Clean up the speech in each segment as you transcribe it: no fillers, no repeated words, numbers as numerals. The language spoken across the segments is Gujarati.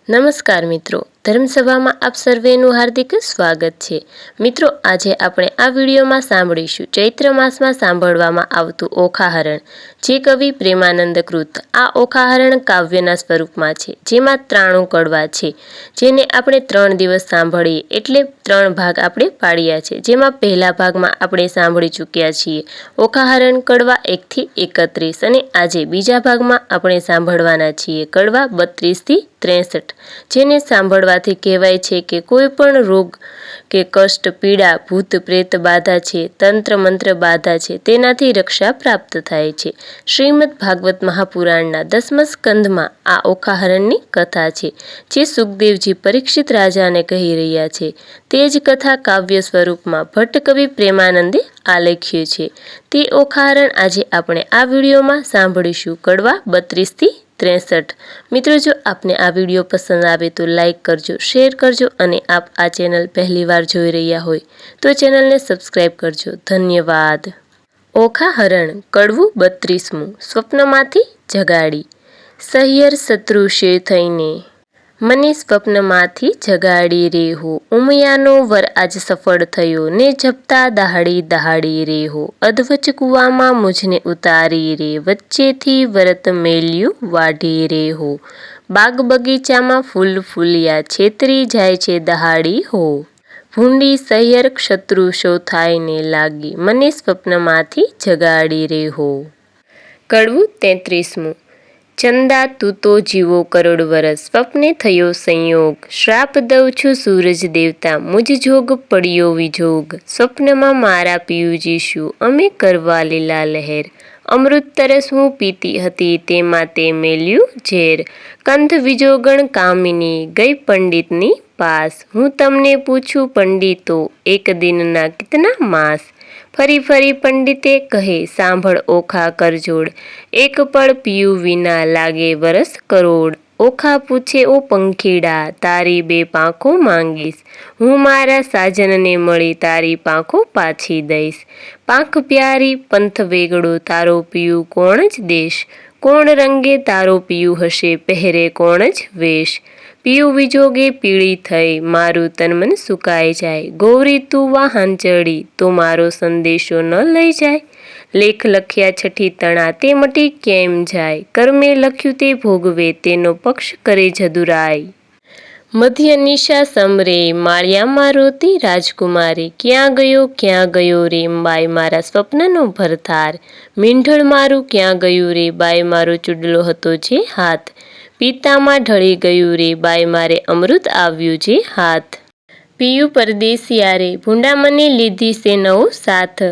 નમસ્કાર મિત્રો, ધર્મસભામાં આપ સર્વેનું હાર્દિક સ્વાગત છે। મિત્રો, આજે આપણે આ વિડીયોમાં સાંભળીશું ચૈત્ર માસમાં સાંભળવામાં આવતું ઓખાહરણ, જે કવિ પ્રેમાનંદ કૃત। આ ઓખાહરણ કાવ્યના સ્વરૂપમાં છે, જેમાં 93 કડવા છે, જેને આપણે 3 દિવસ સાંભળીએ એટલે 3 ભાગ આપણે પાડ્યા છે। જેમાં પહેલા ભાગમાં આપણે સાંભળી ચૂક્યા છીએ ઓખાહરણ કડવા 1 થી 31, અને આજે બીજા ભાગમાં આપણે સાંભળવાના છીએ કડવા 32 થી 63, જેને સાંભળવાથી કહેવાય છે કે કોઈ પણ રોગ કે કષ્ટ, પીડા, ભૂત પ્રેત બાધા છે, તંત્ર મંત્ર બાધા છે, તેનાથી રક્ષા પ્રાપ્ત થાય છે। શ્રીમદ ભાગવત મહાપુરાણના 10મા સ્કંધમાં આ ઓખાહરણની કથા છે, જે સુખદેવજી પરીક્ષિત રાજાને કહી રહ્યા છે। તે જ કથા કાવ્ય સ્વરૂપમાં ભટ્ટ કવિ પ્રેમાનંદે આલેખ્યું છે। તે ઓખાહરણ આજે આપણે આ વિડીયોમાં સાંભળીશું કડવા 32 થી 63। મિત્રો, જો આપને આ વિડીયો પસંદ આવે તો લાઈક કરજો, શેર કરજો, અને આપ આ ચેનલ પહેલીવાર જોઈ રહ્યા હોય તો ચેનલને સબસ્ક્રાઈબ કરજો। ધન્યવાદ। ઓખાહરણ કડવું 32મું। સ્વપ્નમાંથી જગાડી। સહિયર શત્રુ શિર થઈને મને સ્વપ્નમાંથી જગાડી રે હો। ઉમયાનો વર આજ સફળ થયો ને જપતા દહાડી દહાડી રે હો। અધવચ કુવામાં મુझને ઉતારી રે, વચ્ચેથી વરત મેલ્યું વાઢી રે હો। બાગ બગીચામાં ફૂલ ફૂલ્યા, છેતરી જાય છે દહાડી હો। ભૂંડી સહિયર શત્રુ શો થાયને લાગી, મને સ્વપ્નમાંથી જગાડી રે હો। કડવું 33મું। ચંદા તું તો જીવો કરોડ વરસ, સ્વપ્ને થયો સંયોગ। શ્રાપ દઉં છું સૂરજ દેવતા, મુझ જોગ પડ્યો વિજોગ। સ્વપ્નમાં મારા પિયુજી શું અમે કરવા લીલા લહેર। અમૃત તરસ હું પીતી હતી, તેમાં તે મેલ્યું ઝેર। કંથ વિજોગણ કામિની ગઈ પંડિતની પાસ, હું તમને પૂછું પંડિતો એક દિનના કિતના માસ। ફરી ફરી પંડિતે કહે સાંભળ ઓખા કરજોડ, એક પળ પીયું વિના લાગે વરસ કરોડ। ઓખા પૂછે ઓ પંખીડા તારી 2 પાંખો માંગીશ, હું મારા સાજનને મળી તારી પાંખો પાછી દઈશ। પાંખ પ્યારી પંથ વેગળો તારો પિયું કોણ જ દેશ, કોણ રંગે તારો પિયું હશે પહેરે કોણ જ વેશ। પિયું વિજોગે પીળી થઈ મારું તન મન સુકાઈ જાય, ગૌરી તું વાહન ચડી તો મારો સંદેશો ન લઈ જાય। લેખ લખ્યા છઠ્ઠી તણા તે મટી કેમ જાય, કર્મે લખ્યું તે ભોગવે તેનો પક્ષ કરે જદુરાય। મધ્ય નિશા સમરે માળિયામાં રોતી રાજકુમારી, ક્યાં ગયો રે બાઈ મારા સ્વપ્નનો ભરથાર। મીંઢળ મારું ક્યાં ગયું રે બાઈ મારો ચૂડલો હતો જે હાથ, પિતામાં ઢળી ગયું રે બાઈ મારે અમૃત આવ્યું જે હાથ। પિયું પરદેશિયા રે ભૂંડા મને લીધી સે નવો સાથ,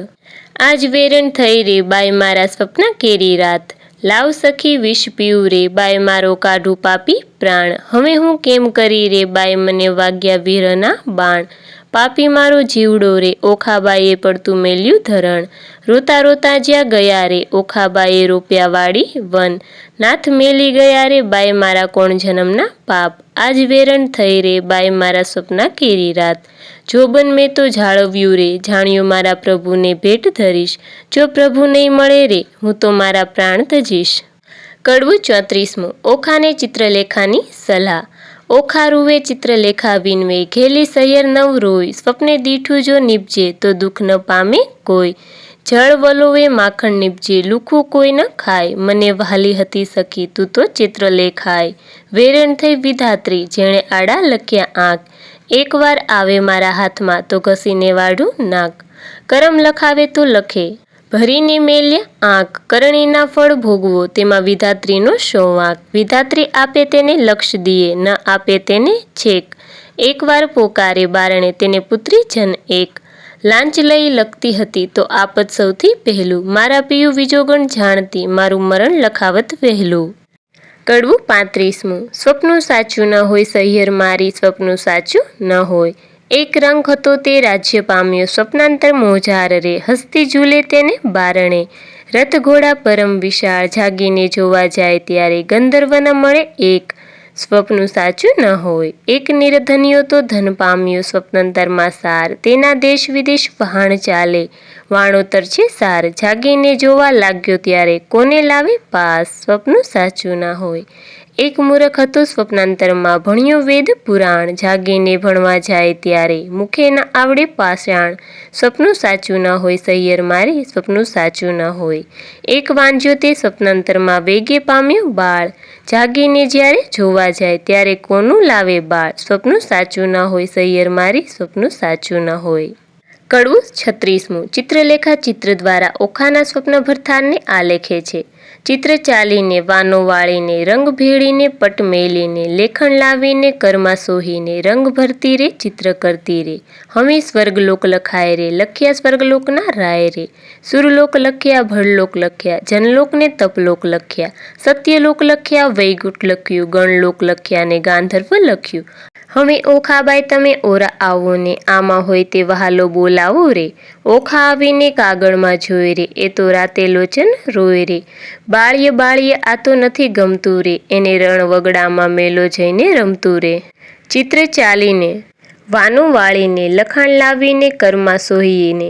આજ વેરણ થઈ રે બાઈ મારા સ્વપ્ન કેરી રાત। લાવ સખી વિષ પીવું રે બાઈ મારો કાઢું પાપી પ્રાણ, હવે હું કેમ કરી રે બાઈ મને વાગ્યા વિરહના બાણ। પાપી મારો જીવડો રે ઓખાબાઈએ પડતું મેલ્યું ધરણ, રોતા રોતા જ્યાં ગયા રે ઓખાબાઈએ રોપ્યા વાડી વન। નાથ મેલી ગયા રે બાઈ મારા કોણ જન્મના પાપ, આજ વેરણ થઈ રે બાઈ મારા સ્વપ્ના કેરી રાત। જોબન મેં તો જાળવ્યું રે જાણ્યું મારા પ્રભુને ભેટ ધરીશ, જો પ્રભુ નહીં મળે રે હું તો મારા પ્રાણ તજીશ। કડવું 34મું। ઓખાને ચિત્રલેખાની સલાહ। ઓખા રૂવે ચિત્રલેખા વિનવે, ઘેલી સહિયર નવ રોય। સ્વપ્ને દીઠું જો નીપજે તો દુઃખ ન પામે કોઈ, જળ વલોવે માખણ નીપજે લુખું કોઈ ન ખાય। મને વહાલી હતી સખી તું તો ચિત્રલેખાય, વેરણ થઈ વિધાત્રી જેણે આડા લખ્યા આંખ। એકવાર આવે મારા હાથમાં તો ઘસીને વાઢું નાક, કરમ લખાવે તો લખે ભરીને મેલ્યા આંખ। કરણીના ફળ ભોગવો તેમાં વિધાત્રીનો શો વાંક, વિધાત્રી આપે તેને લક્ષ દિયે ન આપે તેને છેક। એકવાર પોકારે બારણે તેને પુત્રી જન એક, લાંચ લઈ લખતી હતી તો આપત સૌથી પહેલું। મારા પિયું વિજોગણ જાણતી મારું મરણ લખાવત વહેલું। કડવું 35મું। સ્વપ્નું સાચું ન હોય સહિયર મારી, સ્વપ્નું સાચું ન હોય। એક રંગ હતો તે રાજ્ય પામ્યો, સ્વપ્નાંતર મોજાર રે હસ્તી ઝૂલે તેને બારણે। રથ ઘોડા પરમ વિશાળ જાગીને જોવા જાય ત્યારે, ગંધર્વ ન મળે એક, સ્વપ્નું સાચું ન હોય। એક નિર્ધનિયો તો ધન પામ્યો સ્વપ્નાંતરમાં સાર, તેના દેશ વિદેશ વહાણ ચાલે વાણોતર છે સાર। જાગીને જોવા લાગ્યો ત્યારે કોને લાવે પાસ, સ્વપ્નું સાચું ન હોય। એક મૂરખ હતો સ્વપ્નાંતરમાં, ભણ્યો વેદ પુરાણ, જાગીને ભણવા જાય ત્યારે મુખે ન આવડે પાષાણ. સ્વપ્નું સાચું ન હોય સહિયર મારે, સ્વપ્નું સાચું ન હોય. એક વાંજ્યો તે સ્વપ્નાંતરમાં, વેગે પામ્યો બાળ, જાગીને જ્યારે જોવા જાય ત્યારે કોનું લાવે બાળ. સ્વપ્નું સાચું ન હોય સહિયર મારી, સ્વપ્નું સાચું ન હોય. કડવું 36મું. ચિત્રલેખા ચિત્ર દ્વારા ઓખાના સ્વપ્ન ભરથારને આલેખે છે. ચિત્ર ચાલીને, વાનો વાળીને, રંગ ભેળીને, પટ મેલીને, લેખણ લાવીને, કરમાં સોહીને, રંગ ભરતી રે, ચિત્ર કરતી રે. હમી સ્વર્ગલોક લખાય રે, લખ્યા સ્વર્ગલોકના રાય રે. સુરલોક લખ્યા, ભળલોક લખ્યા, જનલોકને તપલોક લખ્યા, સત્યલોક લખ્યા, વૈકુંઠ લખ્યું, ગણલોક લખ્યા ને ગાંધર્વ લખ્યું. હવે ઓખાબાઈ તમે ઓરા આવો ને, આમાં હોય તે વહાલો બોલાવો રે. ઓખા આવીને કાગળમાં જોઈ રે, એ તો રાતે લોચન રોય રે. બાળ્ય બાળ્ય આ તો નથી ગમતું રે, એને રણ વગડામાં મેલો જઈને રમતું રે. ચિત્ર ચાલીને, વાનું વાળીને, લખાણ લાવીને, કરમાં સોહીને,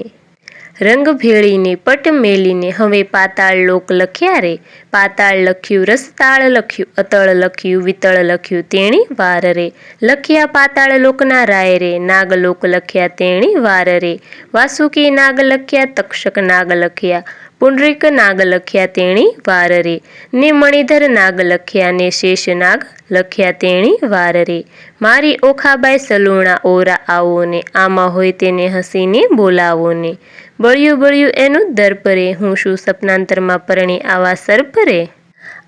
રંગ ભેળીને, પટ મેલીને, હવે પાતાળ લોક લખ્યા રે. પાતાળ લખ્યું, રસતાળ લખ્યું, અતળ લખ્યું, વિતળ લખ્યું, તેણી વાર રે. લખ્યા પાતાળ લોકના રાય રે, નાગલોક લખ્યા તેણી વાર રે. વાસુકી નાગ લખ્યા, તક્ષક નાગ લખ્યા, પુંડરીક નાગ લખ્યા તેણી વાર રે. ને મણિધર નાગ લખ્યા ને શેષ નાગ લખ્યા તેણી વાર રે. મારી ઓખાબાઈ સલુણા ઓરા આવો ને, આમાં હોય તેને હસીને બોલાવો ને. બળ્યું બળ્યું એનું દર્પ રે, હું શું સપનાંતરમાં પરણી આવા સર્પ રે.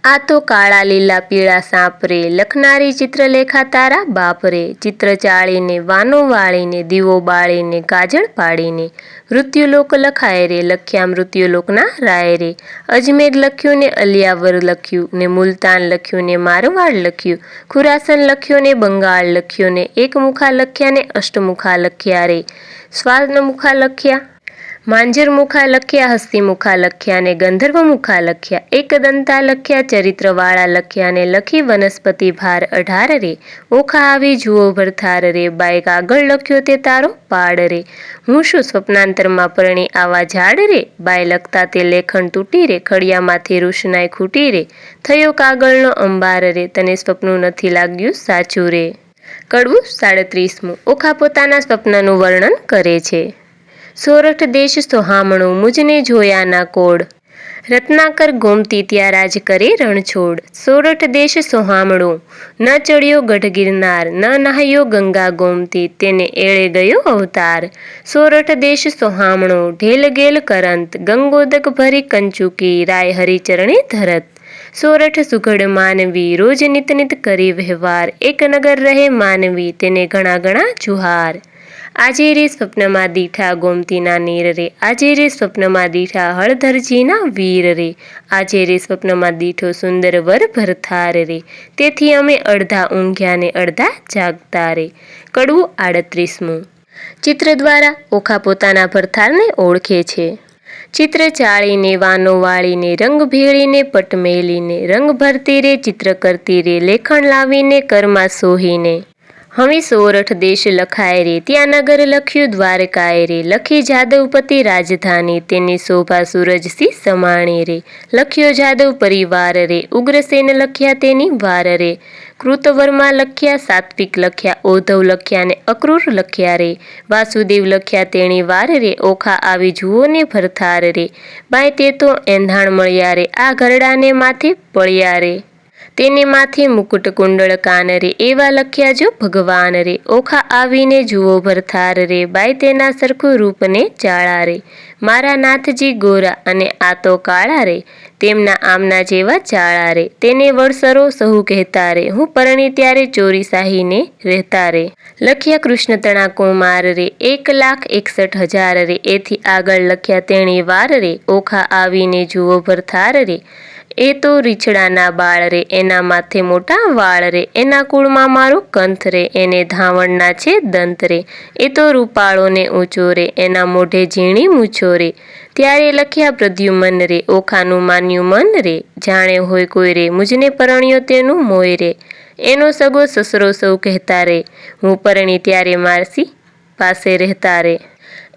આ તો કાળા લીલા પીળા સાપ રે, લખનારી ચિત્રલેખા તારા બાપ રે. ચિત્ર ચાળીને, વાનો વાળીને, દીવો બાળીને, કાજળ પાડીને, મૃત્યુલોક લખાય રે, લખ્યા મૃત્યુલોકના રાય રે. અજમેર લખ્યું ને અલિયાવર લખ્યું ને, મુલતાન લખ્યું ને મારવાડ લખ્યું, ખુરાસન લખ્યો ને બંગાળ લખ્યો ને, એકમુખા લખ્યા ને અષ્ટમુખા લખ્યા રે. સ્વાનમુખા લખ્યા, માંજરમુખા લખ્યા, હસ્તીમુખા લખ્યા ને ગંધર્વ મુખા લખ્યા, એકદંતા લખ્યા, ચરિત્રવાળા લખ્યા ને લખી વનસ્પતિ ભાર 18 રે. ઓખા આવી જુઓ ભરથાર રે, બાઈ કાગળ લખ્યો તે તારો પાડ રે. હું શું સ્વપ્નાંતરમાં પરણી આવા ઝાડ રે, બાઈ લખતા તે લેખણ તૂટી રે, ખડિયામાંથી રૂશનાઈ ખૂટી રે. થયો કાગળનો અંબાર રે, તને સ્વપ્નું નથી લાગ્યું સાચું રે. કડવું 37મું. ઓખા પોતાના સ્વપ્નનું વર્ણન કરે છે. સોરઠ દેશ સોહામણું, મુજને જોયાના કોડ, રત્નાકર ગોમતી ત્યાં રાજ કરે રણછોડ. સોરઠ દેશ સોહામણું, ન ચડ્યો ગઢ ગિરનાર, ન નહાયો ગંગા ગોમતી, તેને એળે ગયો અવતાર. સોરઠ દેશ સોહામણો, ઢેલ ગેલ કરંત, ગંગોદક ભરી કંચુકી, રાય હરિચરણે ધરત. સોરઠ સુઘડ માનવી, રોજ નિત નિત કરી વ્યવહાર, એક નગર રહે માનવી, તેને ઘણા ઘણા જુહાર. આજે રે સ્વપ્નમાં દીઠા ગોમતીના નીર રે, આજે રે સ્વપ્નમાં દીઠા હળધરજીના વીર રે, આજે રે સ્વપ્નમાં દીઠો સુંદર વર ભરથાર રે, તેથી અમે અડધા ઊંઘ્યા ને અડધા જાગતા રે. કડવું 38મું. ચિત્ર દ્વારા ઓખા પોતાના ભરથારને ઓળખે છે. ચિત્ર ચાળીને, વાનો વાળીને, રંગ ભેળીને, પટ મેલીને, રંગ ભરતી રે, ચિત્ર કરતી રે, લેખણ લાવીને, કરમાં સોહીને. હવે સોરઠ દેશ લખાય રે, ત્યાં નગર લખ્યું દ્વારકાય રે, લખી જાદવપતિ રાજધાની, તેની શોભા સૂરજસી સમાણી રે. લખ્યો જાદવ પરિવાર રે, ઉગ્રસેન લખ્યા તેની વાર રે. કૃતવર્મા લખ્યા, સાત્વિક લખ્યા, ઓધવ લખ્યા ને અક્રૂર લખ્યા રે. વાસુદેવ લખ્યા તેણી વાર રે, ઓખા આવી જુઓ ને ભરથાર રે. બાય તે તો એંધાણ મળ્યા રે, આ ઘરડાને માથે પળ્યા રે, તેને માથે મુકુટ કુંડળ કાન રે, એવા લખ્યા જો ભગવાન રે. ઓખા આવીને જુઓ ભરથાર રે, બાઈ તેના સરખું રૂપને ચાળા રે. મારા નાથજી ગોરા અને આ તો કાળા રે, તેમના આમના જેવા ચાળા રે, તેને વડસરો સહુ કહેતા રે, હું પરણી ત્યારે ચોરી સાહીને રહેતા રે. લખ્યા કૃષ્ણ તણા કુમાર રે, 1,61,000 રે, એથી આગળ લખ્યા તેણી વાર રે. ઓખા આવીને જુઓ ભરથાર રે, એ તો રીછડાના બાળ રે, એના માથે મોટા વાળ રે, એના કુળમાં મારો કંથ રે, એને ધાવણના છે દંત રે, એ તો રૂપાળો ને ઊંચો રે, એના મોઢે ઝીણી મૂછો રે. ત્યારે લખ્યા પ્રદ્યુમન રે, ઓખાનું માન્યું મન રે, જાણે હોય કોઈ રે, મુજને પરણ્યો તેનું મોય રે, એનો સગો સસરો સૌ કહેતા રે, હું પરણી ત્યારે મારસી પાસે રહેતા રે.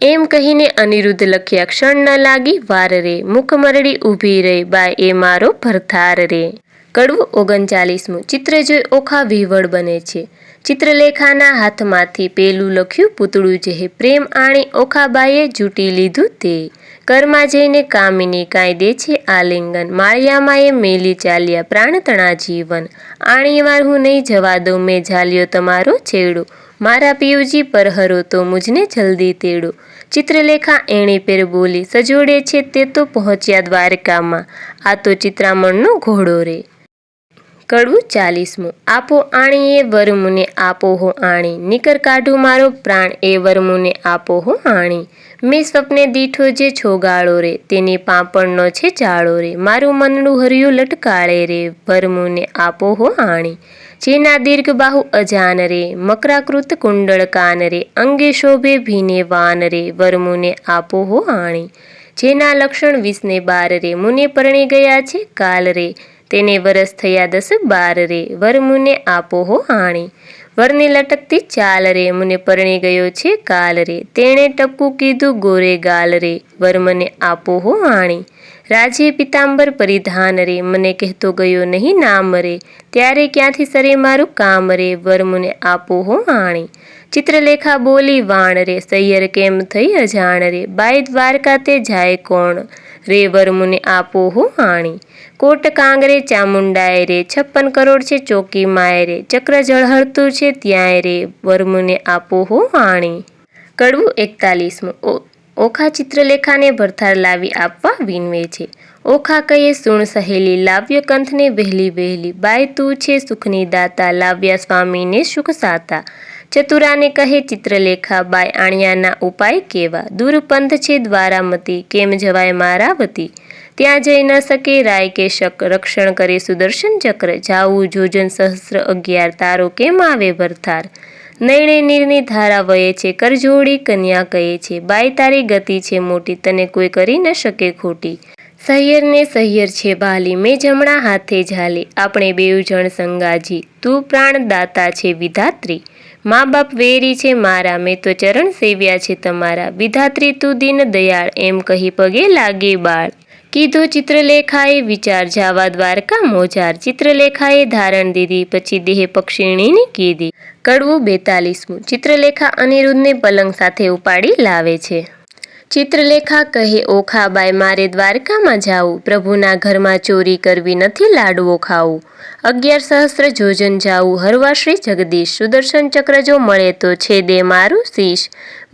એમ કહીને અનિરુદ્ધ લખ્યા, ક્ષણ ન લાગી વાર રે, મુખ મરડી ઊભી રહી, બાય એ મારો ભરથાર રે. કડવું 39મું ચિત્ર જોઈ ઓખા વિહવળ બને છે. ચિત્રલેખાના હાથમાંથી પેલું લખ્યું પૂતળું જે પ્રેમ આણી ઓખાબાઈએ જૂટી લીધું તે. ઘરમાં જઈને કામિની કાંઈ દે છે આલિંગન, માળિયામાં એ મેલી ચાલ્યા પ્રાણતણા જીવન. આણીવાર હું નહીં જવા દઉં મેં ઝાલ્યો તમારો છેડો, મારા પિયુજી પરહરો તો મુજને જલ્દી તેડો. ચિત્રલેખા એણી પેર બોલી સજોડે છે તે તો પહોંચ્યા દ્વારકામાં, આ તો ચિત્રામણનો ઘોડો રે. કડવું 40મું આપો આણી એ વરમુને આપો હો આણી, નીકર કાઢું મારો પ્રાણ એ વરમુને આપો હો આણી. મેં સ્વપ્ને દીઠો જે છોગાળો રે, તેની પાપણનો છે ચાળો રે, મારું મનડું હર્યું લટકાળે રે, વરમુને આપો હો આણી. જેના દીર્ઘ બાહુ અજાન રે, મકરાકૃત કુંડળ કાન રે, અંગે શોભે ભીને વાન રે, વરમુને આપો હો આણી. જેના લક્ષણ 20 રે, મુને પરણી ગયા છે કાલ રે, તેને વરસ થયા 10-12 રે, વરમુને આપો હો આણી. વરની લટકતી ચાલ રે, મુને પરણી ગયો છે કાલ રે, તેણે ટપકું કીધું ગોરે ગાલ રે, વરમને આપો હો આણી. રાજે પિતાંબર પરિધાન રે, મને કહેતો ગયો નહીં નામ રે, ત્યારે ક્યાંથી સરે મારું કામ રે, વરમુને આપો હો આણી. ચિત્રલેખા બોલી વાણ રે, સૈયર કેમ થઈ અજાણ રે, બાઈ દ્વારકા તે જાય કોણ રે, વરમુને આપો હો આણી. કોટ કાંગરે ચામુંડાય રે, 56 કરોડ છે ચોકી માય રે, ચક્ર ઝળહળતું છે ત્યાંય રે, વરમુને આપો હો આણી. કડવું 41મું ઓખા ચિત્રલેખાને ભરથાર લાવી આપવા વિનવે છે. ઓખા કહીએ સુણ સહેલી, લાવ્ય કંથને વહેલી વહેલી, બાઈ તું છે સુખની દાતા, લાવ્યા સ્વામીને સુખ સાતા. ચતુરાને કહે ચિત્રલેખા, બાઈ આણિયાના ઉપાય કેવા, દૂર પંથ છે દ્વારામતી, કેમ જવાય મારા વતી. ત્યાં જઈ ન શકે રાય કે શક, રક્ષણ કરે સુદર્શન ચક્ર, જાવું જોજન સહસ્ત્ર 11, તારો કેમ આવે ભરથાર. નૈણે નીરની ધારા વયે છે, કરજોડી કન્યા કહે છે, બાઈ તારી ગતિ છે મોટી, તને કોઈ કરી ન શકે ખોટી. સૈયરને સૈયર છે ભાલી, મેં જમણા હાથે ઝાલી, આપણે બેઉ જણ સંગાજી, તું પ્રાણ દાતા છે વિધાત્રી. મા બાપ વેરી છે મારા, મેં તો ચરણ સેવ્યા છે તમારા, વિધાત્રી તું દીન દયાળ, એમ કહી પગે લાગે બાળ. કીધો ચિત્રલેખાએ વિચાર, જાવા દ્વારકા મોજાર, ચિત્રલેખાએ ધારણ દીધી, પછી દેહ પક્ષીણીની કીધી. કડવું 42મું ચિત્રલેખા અનિરુદ્ધને પલંગ સાથે ઉપાડી લાવે છે. ચિત્રલેખા કહે ઓખાબાઈ, મારે દ્વારકામાં જાવું, પ્રભુના ઘરમાં ચોરી કરવી, નથી લાડવો ખાવું. 11 સહસ્ત્ર જોજન જાવું, હરવા શ્રી જગદીશ, સુદર્શન ચક્ર જો મળે તો છેદે મારું શીશ.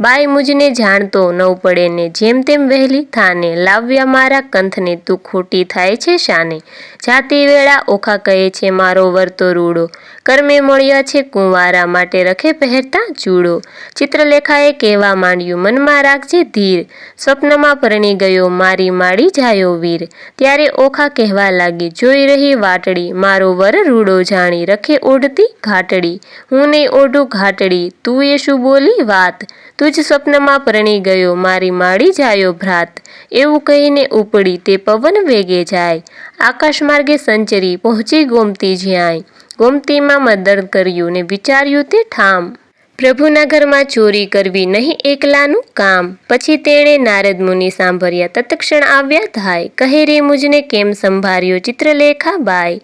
બાઈ મુજને જાણતો નવ પડે ને, જેમ તેમ વહેલી થાને, લાવ્યા મારા કંથને, તું ખોટી થાય છે શાને. જાતી વેળા ઓખા કહે છે મારો વર તો રૂડો, કર્મે મળ્યા છે કુંવારા, માટે રખે પહેરતા ચૂડો. ચિત્રલેખાએ કહેવા માંડ્યું, મનમાં રાખજે ધીર, સ્વપ્નમાં પરણી ગયો મારી માડી જાયો વીર. ત્યારે ઓખા કહેવા લાગી, જોઈ રહી વાટડી, મારો વર રૂડો જાણી, રખે ઓઢતી ઘાટડી, હું નહીં ઓઢું ઘાટડી, તું એ શું બોલી વાત, તું જ સ્વપ્નમાં પરણી ગયો મારી માડી જાયો ભ્રાત. એવું કહીને ઉપડી તે પવન વેગે જાય, આકાશ માર્ગે સંચરી પહોંચી ગોમતી જ્યાંય. ગોમતીમાં મર્દન કર્યું ને વિચાર્યું તે ઠામ, પ્રભુના ઘરમાં ચોરી કરવી નહીં એકલાનું કામ. પછી તેણે નારદ મુનિ સાંભળ્યા, તત્ક્ષણ આવ્યા ધાય, કહે રે મુજને કેમ સંભાળ્યો ચિત્રલેખા બાઈ.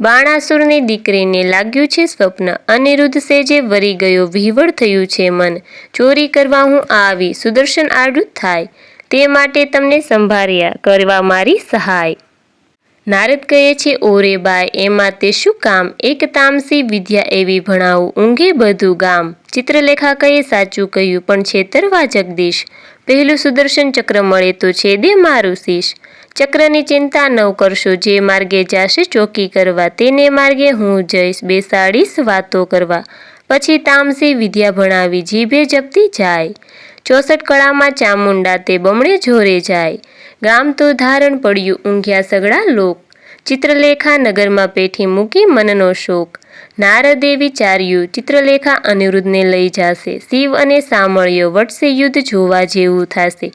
બાણાસુરની દીકરીને લાગ્યું છે સ્વપ્ન, અનિરુદ્ધ સેજે વરી ગયો, વિહવળ થયું છે મન, ચોરી કરવા હું આવી, સુદર્શન આડું થાય, તે માટે તમને સંભાળ્યા, કરવા મારી સહાય. નારદ કહે છે ઓરે બાઈ, એમાં તે શું કામ, એક તામસી વિદ્યા એવી ભણાવું, ઊંઘે બધું ગામ. ચિત્રલેખા કહે સાચું કહ્યું, પણ છેતરવા જગદીશ, પહેલું સુદર્શન ચક્ર મળે તો છેદે મારું શીશ. ચક્રની ચિંતા ન કરશો, જે માર્ગે જાશે ચોકી કરવા, તેને માર્ગે હું જઈશ બેસાડીશ વાતો કરવા. પછી તામસી વિદ્યા ભણાવી જીભે જપતી જાય, 64 કળામાં ચામુંડા તે બમણે જોરે જાય. ગામ તો ધારણ પડ્યું ઊંઘ્યા સગળા લોક, ચિત્રલેખા નગરમાં પેઠી મૂકી મનનો શોક. નારદે વિચાર્યું ચિત્રલેખા અનિરુદ્ધને લઈ જાશે, શિવ અને સામળ્યો વટશે યુદ્ધ જોવા જેવું થશે.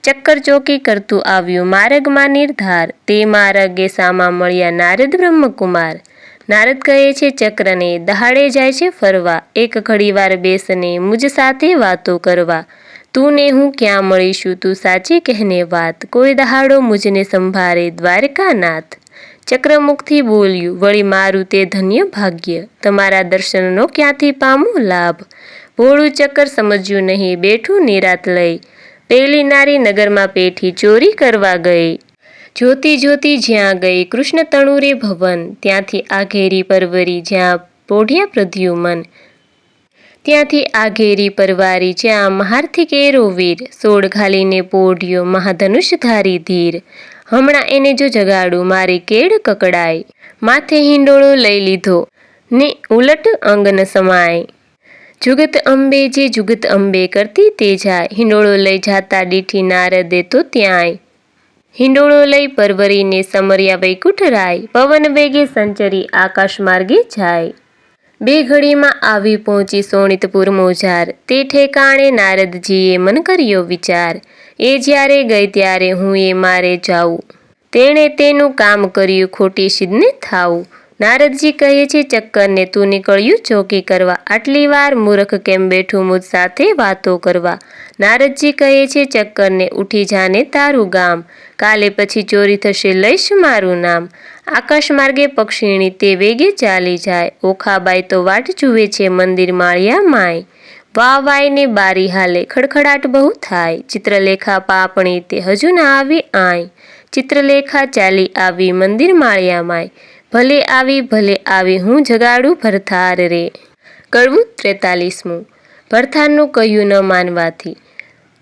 ચક્કર ચોકી કરતું આવ્યું માર્ગમાં નિર્ધાર, તે માર્ગે સામા મળ્યા નારદ બ્રહ્મકુમાર. નારદ કહે છે ચક્રને દહાડે જાય છે ફરવા, એક ઘડીવાર બેસને મુજ સાથે વાતો કરવા. તું ને હું ક્યાં મળીશું તું સાચી કહેને વાત, કોઈ દહાડો મુજને સંભાળે દ્વારકાનાથ. ચક્રમુખથી બોલ્યું, વળી મારું તે ધન્ય ભાગ્ય, તમારા દર્શનનો ક્યાંથી પામું લાભ. ભોળું ચક્કર સમજ્યું નહીં, બેઠું નિરાત લઈ, પેલી નારી નગરમાં પેઠી ચોરી કરવા ગઈ. જોતી જોતી જ્યાં ગઈ કૃષ્ણ તણુરે ભવન, ત્યાંથી આ ઘેરી પરવરી જ્યાં પોઢ્યા પ્રદ્યુમન. ત્યાંથી આ ઘેરી પરવારી જ્યાં મહારથી કેરો વીર, સોળ ઘાલીને પોઢ્યો મહાધનુષધારી ધીર. હમણાં એને જો જગાડું મારી કેડ કકડાય, માથે હિંડોળો લઈ લીધો ને ઉલટ અંગન સમાય. જુગત અંબે જે જુગત અંબે કરતી તે જાય, હિંડોળો લઈ જાતા દીઠી નારદે તો ત્યાંય. હિંડોળો લઈ પરવરીને સમર્યા વૈકુંઠ રાય, પવન વેગે સંચરી આકાશ માર્ગે જાય. બે ઘડીમાં આવી પહોંચી સોણિતપુર મોજાર, તે ઠેકાણે નારદજીએ મન કર્યો વિચાર. એ જ્યારે ગઈ ત્યારે હું એ મારે જાઉં, તેણે તેનું કામ કર્યું ખોટી સિદ્ધને થાવું. નારદજી કહે છે ચક્કરને, તું નીકળ્યું ચોકી કરવા, આટલી વાર મૂર્ખ કેમ બેઠું મુજ સાથે વાતો કરવા. નારદજી કહે છે ચક્કરને, ઉઠી જાને તારું ગામ, કાલે પછી ચોરી થશે લઈશ મારું નામ. આકાશ માર્ગે પક્ષીણી તે વેગે ચાલી જાય, ઓખાબાઈ તો વાટ જુએ છે મંદિર માળિયા માય. વાયને બારી હાલે ખડખડાટ બહુ થાય, ચિત્રલેખા પાપણી તે હજુ ના આવી આય. ચિત્રલેખા ચાલી આવી મંદિર માળિયા માય, ભલે આવી હું જગાડું ભરથાર રે. કડવું 43મું. ભરથારનું કહ્યું ન માનવાથી,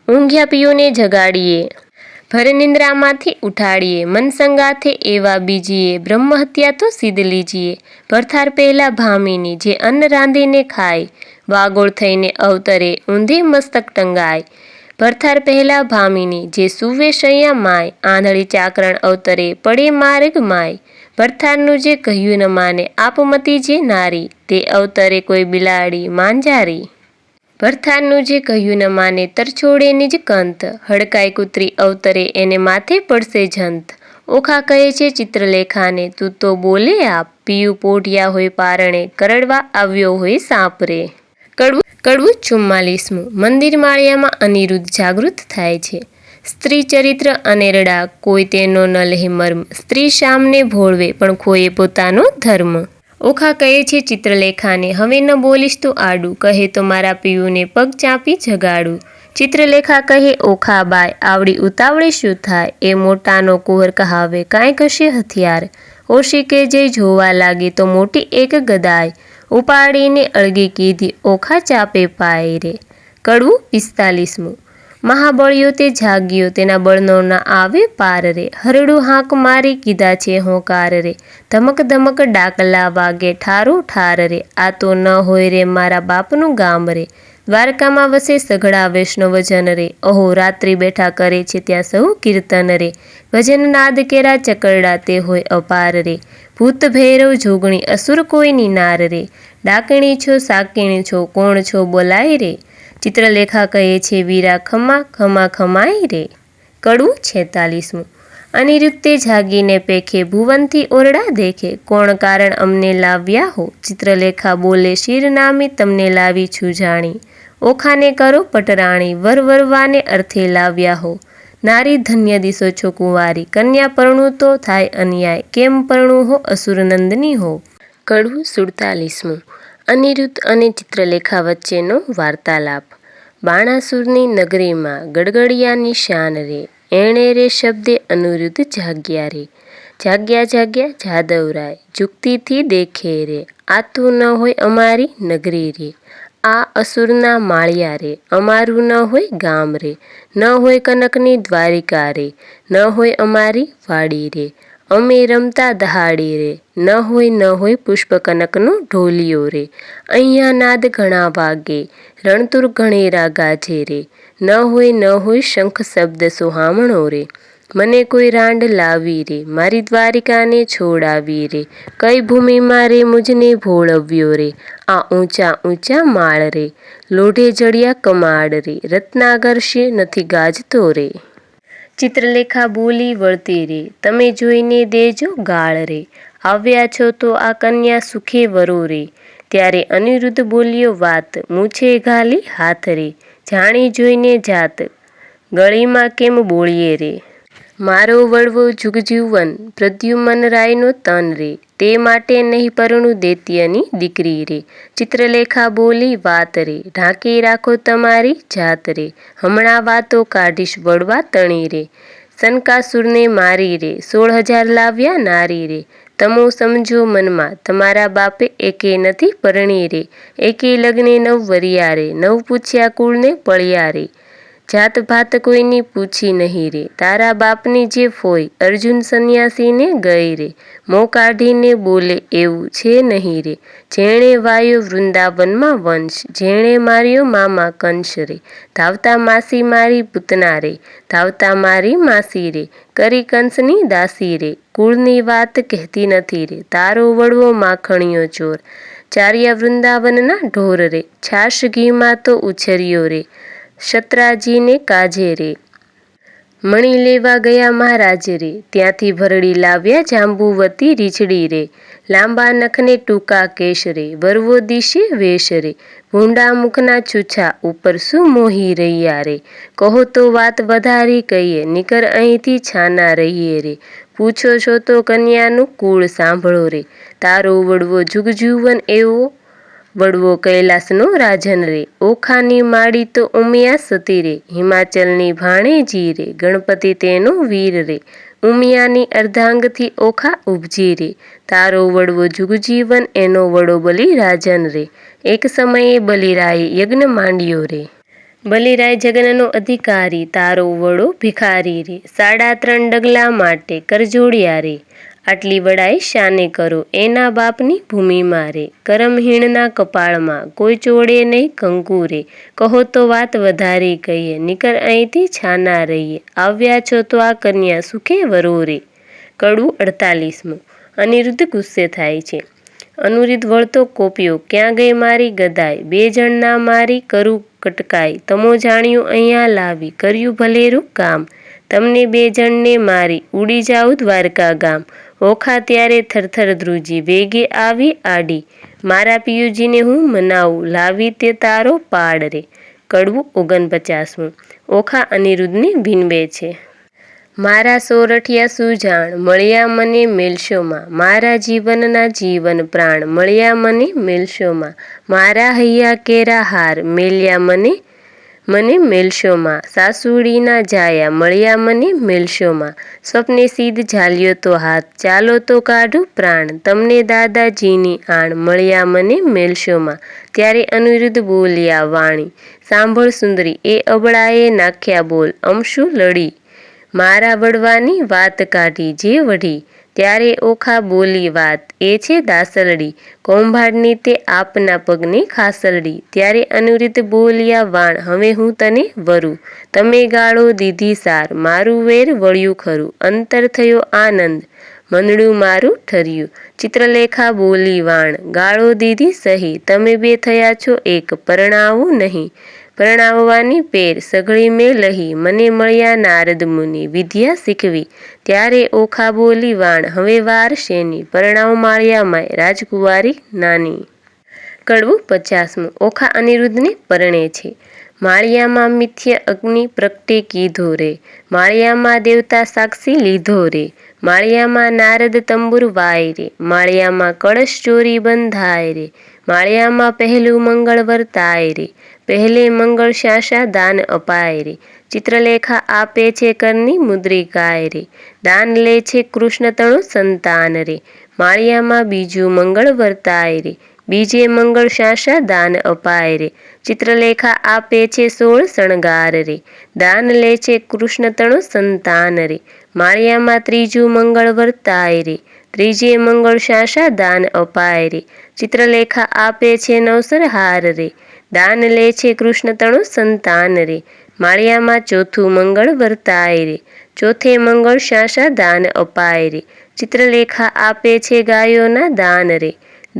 ઊંઘ્યા પિયોને જગાડીએ, ભરનિંદ્રામાંથી ઉઠાડીએ, મનસંગાથે એવા બીજીએ, બ્રહ્મહત્યા તો સિદ્ધ લીજીએ. ભરથાર પહેલા ભામીની જે અન્ન રાંધીને ખાય, વાગોળ થઈને અવતરે ઊંધે મસ્તક ટંગાય. ભરથાર પહેલા ભામીની જે સુવે શૈયા માય, આંધળી ચાકરણ અવતરે પડે માર્ગ માય. ભરથારનું જે કહ્યું ન માને આપમતી જે નારી, તે અવતરે કોઈ બિલાડી માંજારી. ભરથારનું જે કહ્યું ન માને તરછોડે નિજ કંત, હડકાઈ કૂતરી અવતરે એને માથે પડશે જંત. ઓખા કહે છે ચિત્રલેખાને, તું તો બોલે આપ, પિયું પોઢ્યા હોય પારણે, કરડવા આવ્યો હોય સાપ રે. કડવું 44મું. મંદિર માળિયામાં અનિરુદ્ધ જાગૃત થાય છે. સ્ત્રી ચરિત્ર અનેરડા કોઈ તેનો ન લે મર્મ, સ્ત્રી શામને ભોળવે પણ ખોએ પોતાનો ધર્મ. ઓખા કહે છે ચિત્રલેખાને, હવે ન બોલીશ તો આડું, કહે તો મારા પિયુને પગ ચાંપી જગાડું. ચિત્રલેખા કહે, ઓખા બાય આવડી ઉતાવળી શું થાય, એ મોટાનો કુંવર કહાવે કાંઈ કશે હથિયાર. ઓશિકે જઈ જોવા લાગી તો મોટી એક ગદાય, ઉપાડીને અળગી કીધી ઓખા ચાપે પાય રે. કડવું 45મું. મહાબળિયો તે જાગ્યો, તેના બળનો ના આવે પાર રે, હરડું હાંક મારી કીધા છે હોંકાર રે, ધમક ધમક ડાકલા વાગે ઠારો ઠાર રે, આ તો ન હોય રે મારા બાપનું ગામ રે. દ્વારકામાં વસે સઘળા વૈષ્ણવજન રે, અહો રાત્રિ બેઠા કરે છે ત્યાં સહુ કીર્તન રે, ભજન નાદ કેરા ચકરડા તે હોય અપાર રે, ભૂત ભૈરવ જોગણી અસુર કોઈની નાર રે, ડાકણી છો સાકીણી છો કોણ છો બોલાય રે. ચિત્રલેખા કહે છે વીરા ખમા ખમા ખમાય રે. કડવું 46મું. અનિરુદ્ધે જાગીને પેખે, ભુવનથી ઓરડા દેખે, કોણ કારણ અમને લાવ્યા હો. ચિત્રલેખા બોલે, શિરનામી તમને લાવી છું જાણી, ઓખાને કરો પટરાણી, વરવાને અર્થે લાવ્યા હો. નારી ધન્ય દિશો છો કુંવારી, કન્યા પરણું તો થાય અન્યાય, કેમ પરણું હો અસુરનંદની હો. કડવું 47મું. અનિરુદ્ધ અને ચિત્રલેખા વચ્ચેનો વાર્તાલાપ. બાણાસુરની નગરીમાં ગડગડિયાની શાન રે, એણે રે શબ્દે અનિરુદ્ધ જાગ્યા રે. જાગ્યા જાદવરાય જુક્તિથી દેખે રે, આ તો ન હોય અમારી નગરી રે, આ અસુરના માળિયા રે, અમારું ન હોય ગામ રે, ન હોય કનકની દ્વારિકા રે, ન હોય અમારી વાડી રે, અમે રમતા દહાડી રે, ન હોય પુષ્પ કનકનો ઢોલિયો રે, અહીંયા નાદ ઘણા વાગે, રણતુર ઘણેરા ગાજે રે, ન હોય શંખ શબ્દ સુહામણો રે, મને કોઈ રાંડ લાવી રે, મારી દ્વારિકાને છોડાવી રે, કઈ ભૂમિમાં રે મુજને ભોળવ્યો રે, આ ઊંચા માળ રે, લોઢે જડિયા કમાડ રે, રત્નાગર નથી ગાજતો રે. ચિત્રલેખા બોલી વળતી રે, તમે જોઈને દેજો ગાળ રે, આવ્યા છો તો આ કન્યા સુખે વરો રે. ત્યારે અનિરુદ્ધ બોલ્યો વાત, મૂછે ઘાલી હાથ રે, જાણી જોઈને જાત, ગળીમાં કેમ બોલીએ રે. મારો વડવો જુગજીવન પ્રદ્યુમન રાયનો તન રે, તે માટે નહીં પરણું દૈત્યની દીકરી રે. ચિત્રલેખા બોલી વાત રે, ઢાંકી રાખો તમારી જાત રે, હમણાં વાતો કાઢીશ વડવા તણી રે. શનકાસુરને મારી રે, 16,000 લાવ્યા નારી રે. તમો સમજો મનમાં તમારા બાપે એકે નથી પરણી રે, એકે લગ્ને 9 વરિયા રે, 9 પૂછ્યા કુળને પળ્યા રે. જાત ભાત કોઈની પૂછી નહીં રે, તારા બાપની જે ફોઈ અર્જુન સંન્યાસીને ગઈ રે. મોં કાઢીને બોલે એવું છે નહીં રે, જેણે વાયો વૃંદાવનમાં વંશ, જેણે માર્યો મામા કંસ રે. ધાવતા માસી મારી પૂતના રે, ધાવતા મારી માસી રે, કરી કંસની દાસી રે. કુળની વાત કહેતી નથી રે, તારો વડવો માખણીયો ચોર, ચાર્યા વૃંદાવનના ઢોર રે. છાશ ઘીમાં તો ઉછર્યો રે, શત્રાજીને કાજે રે. મણી લેવા ગયા મહારાજ રે, ત્યાંથી ભરડી લાવ્યા જાંબુવતી રીછડી રે. લાંબા નખને ટૂંકા કેશ રે, વરવો દિશે વેશ રે. ભૂંડા મુખના છૂછા ઉપર શું મોહી રહ્યા રે, કહો તો વાત વધારી કહીએ, નીકર અહીંથી છાના રહીએ રે. પૂછો છો તો કન્યાનું કુળ સાંભળો રે, તારો વડવો જુગજીવન એવો વડવો કૈલાસનો રાજન રે. ઓખાની માડી તો ઉમિયા સતી રે, હિમાચલની ભાણેજી રે, ગણપતિ તેનો વીર રે. ઉમિયાની અર્ધાંગથી ઓખા ઉપજી રે, તારો વડવો જુગજીવન એનો વડો બલિ રાજન રે. એક સમયે બલિરાયે યજ્ઞ માંડ્યો રે, બલિરાય જગનનો અધિકારી, તારો વડો ભિખારી રે. 3.5 ડગલા માટે કરજોડ્યા રે, આટલી વડાઈ શાને કરો એના બાપની ભૂમિમાં રે. કરમહીણના કપાળમાં કોઈ ચોડે નહીં કંકુ રે, કહો તો વાત વધારી કહીએ, નીકર અહીંથી છાના રહીએ. આવ્યા છો તો આ કન્યા સુખે વરો રે. કડવું 48. અનિરુદ્ધ ગુસ્સે થાય છે. અનુરુદ્ધ વળતો કોપ્યો, ક્યાં ગઈ મારી ગદાય, 2 જણ ના મારી કરું કટકાઈ, તમો જાણ્યું અહીંયા લાવી, કર્યું ભલેરું કામ. તમને 2 જણને મારી ઉડી જાઉં દ્વારકા ગામ. ઓખા ત્યારે થરથર ધ્રુજી, વેગે આવી આડી, મારા પિયુજીને હું મનાવું, લાવી તે તારો પાડ રે. કડવું 49. ઓખા અનિરુદ્ધને વિનવે છે. મારા સોરઠિયા સુજાણ મળ્યા મને મેલશોમાં, મારા જીવનના જીવન પ્રાણ મળ્યા મને મેલશોમાં. મારા હૈયા કેરા હાર મેલ્યા મને મેલશોમાં. સાસુડીના જાયા મળ્યા મને મેલશોમાં. સ્વપ્ને સીધ ઝાલ્યો તો હાથ, ચાલો તો કાઢું પ્રાણ, તમને દાદાજીની આણ મળ્યા મને મેલશોમાં. ત્યારે અનિરુદ્ધ બોલ્યા વાણી, સાંભળ સુંદરી એ અબળાએ નાખ્યા બોલ, અમશું લડી, મારા વડવાની વાત કાઢી જે વઢી. ત્યારે ઓખા બોલી વાત એ છે દાસલડી, કૌભાંડની તે આપના પગને ખાસલડી. ત્યારે અનિરુદ્ધ બોલ્યા વાણ, હવે હું તને વરું, તમે ગાળો દીધી સાર, મારું વેર વળ્યું ખરું, અંતર થયો આનંદ, મનડું મારું ઠર્યું. ચિત્રલેખા બોલી વાણ, ગાળો દીધી સહી, તમે 2 થયા છો એક, પરણાવું નહીં, પરણાવવાની પેર સઘળી મેં લહી, મને મળ્યા નારદ મુનિ, વિદ્યા શીખવી. ત્યારે ઓખા બોલી વાણ, હવે વાર શેની, પરણાવ માળિયામાંય રાજકુંવારી નાની. કડવું 50. ઓખા અનિરુદ્ધને પરણે છે. માળિયામાં મિથ્ય અગ્નિ પ્રગટે કીધો રે, માળિયામાં દેવતા સાક્ષી લીધો રે. માળિયામાં નારદ તંબુર વાય રે, માળિયામાં કળશ ચોરી બંધાય રે. માળિયામાં પહેલું મંગળ વર્તાય રે, પહેલે મંગળ શાશા દાન અપાય રે. ચિત્રલેખા આપે છે કરની મુદ્રિકાય રે, દાન લે છે કૃષ્ણ તણો સંતાન રે. માળિયામાં બીજું મંગળ વર્તાય રે, બીજે મંગળ શાશા દાન અપાય રે. ચિત્રલેખા આપે છે 16 શણગાર રે, દાન લે છે કૃષ્ણ તણો સંતાન રે. માળિયામાં ત્રીજું મંગળ વર્તાય રે, ત્રીજે મંગળ શાશા દાન અપાય રે. ચિત્રલેખા આપે છે 9 હાર રે, દાન લે છે કૃષ્ણ તણો સંતાન રે. માળિયામાં ચોથું મંગળ વર્તાય રે, ચોથે મંગળ શાશા દાન અપાય રે. ચિત્રલેખા આપે છે ગાયોના દાન રે,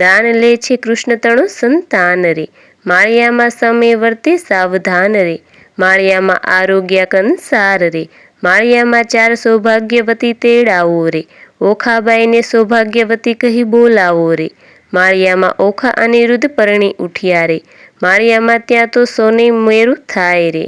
દાન લે છે કૃષ્ણ તણો સંતાન રે. માળિયામાં સમય વર્તે સાવધાન રે, માળિયામાં આરોગ્ય કંસાર રે. માળિયામાં 4 સૌભાગ્યવતી તેડાવો રે, ઓખાબાઈને સૌભાગ્યવતી કહી બોલાવો રે. માળિયામાં ઓખા અનિરુદ્ધ પરણી ઉઠ્યા રે, માળિયામાં ત્યાં તો સોને મેરું થાય રે.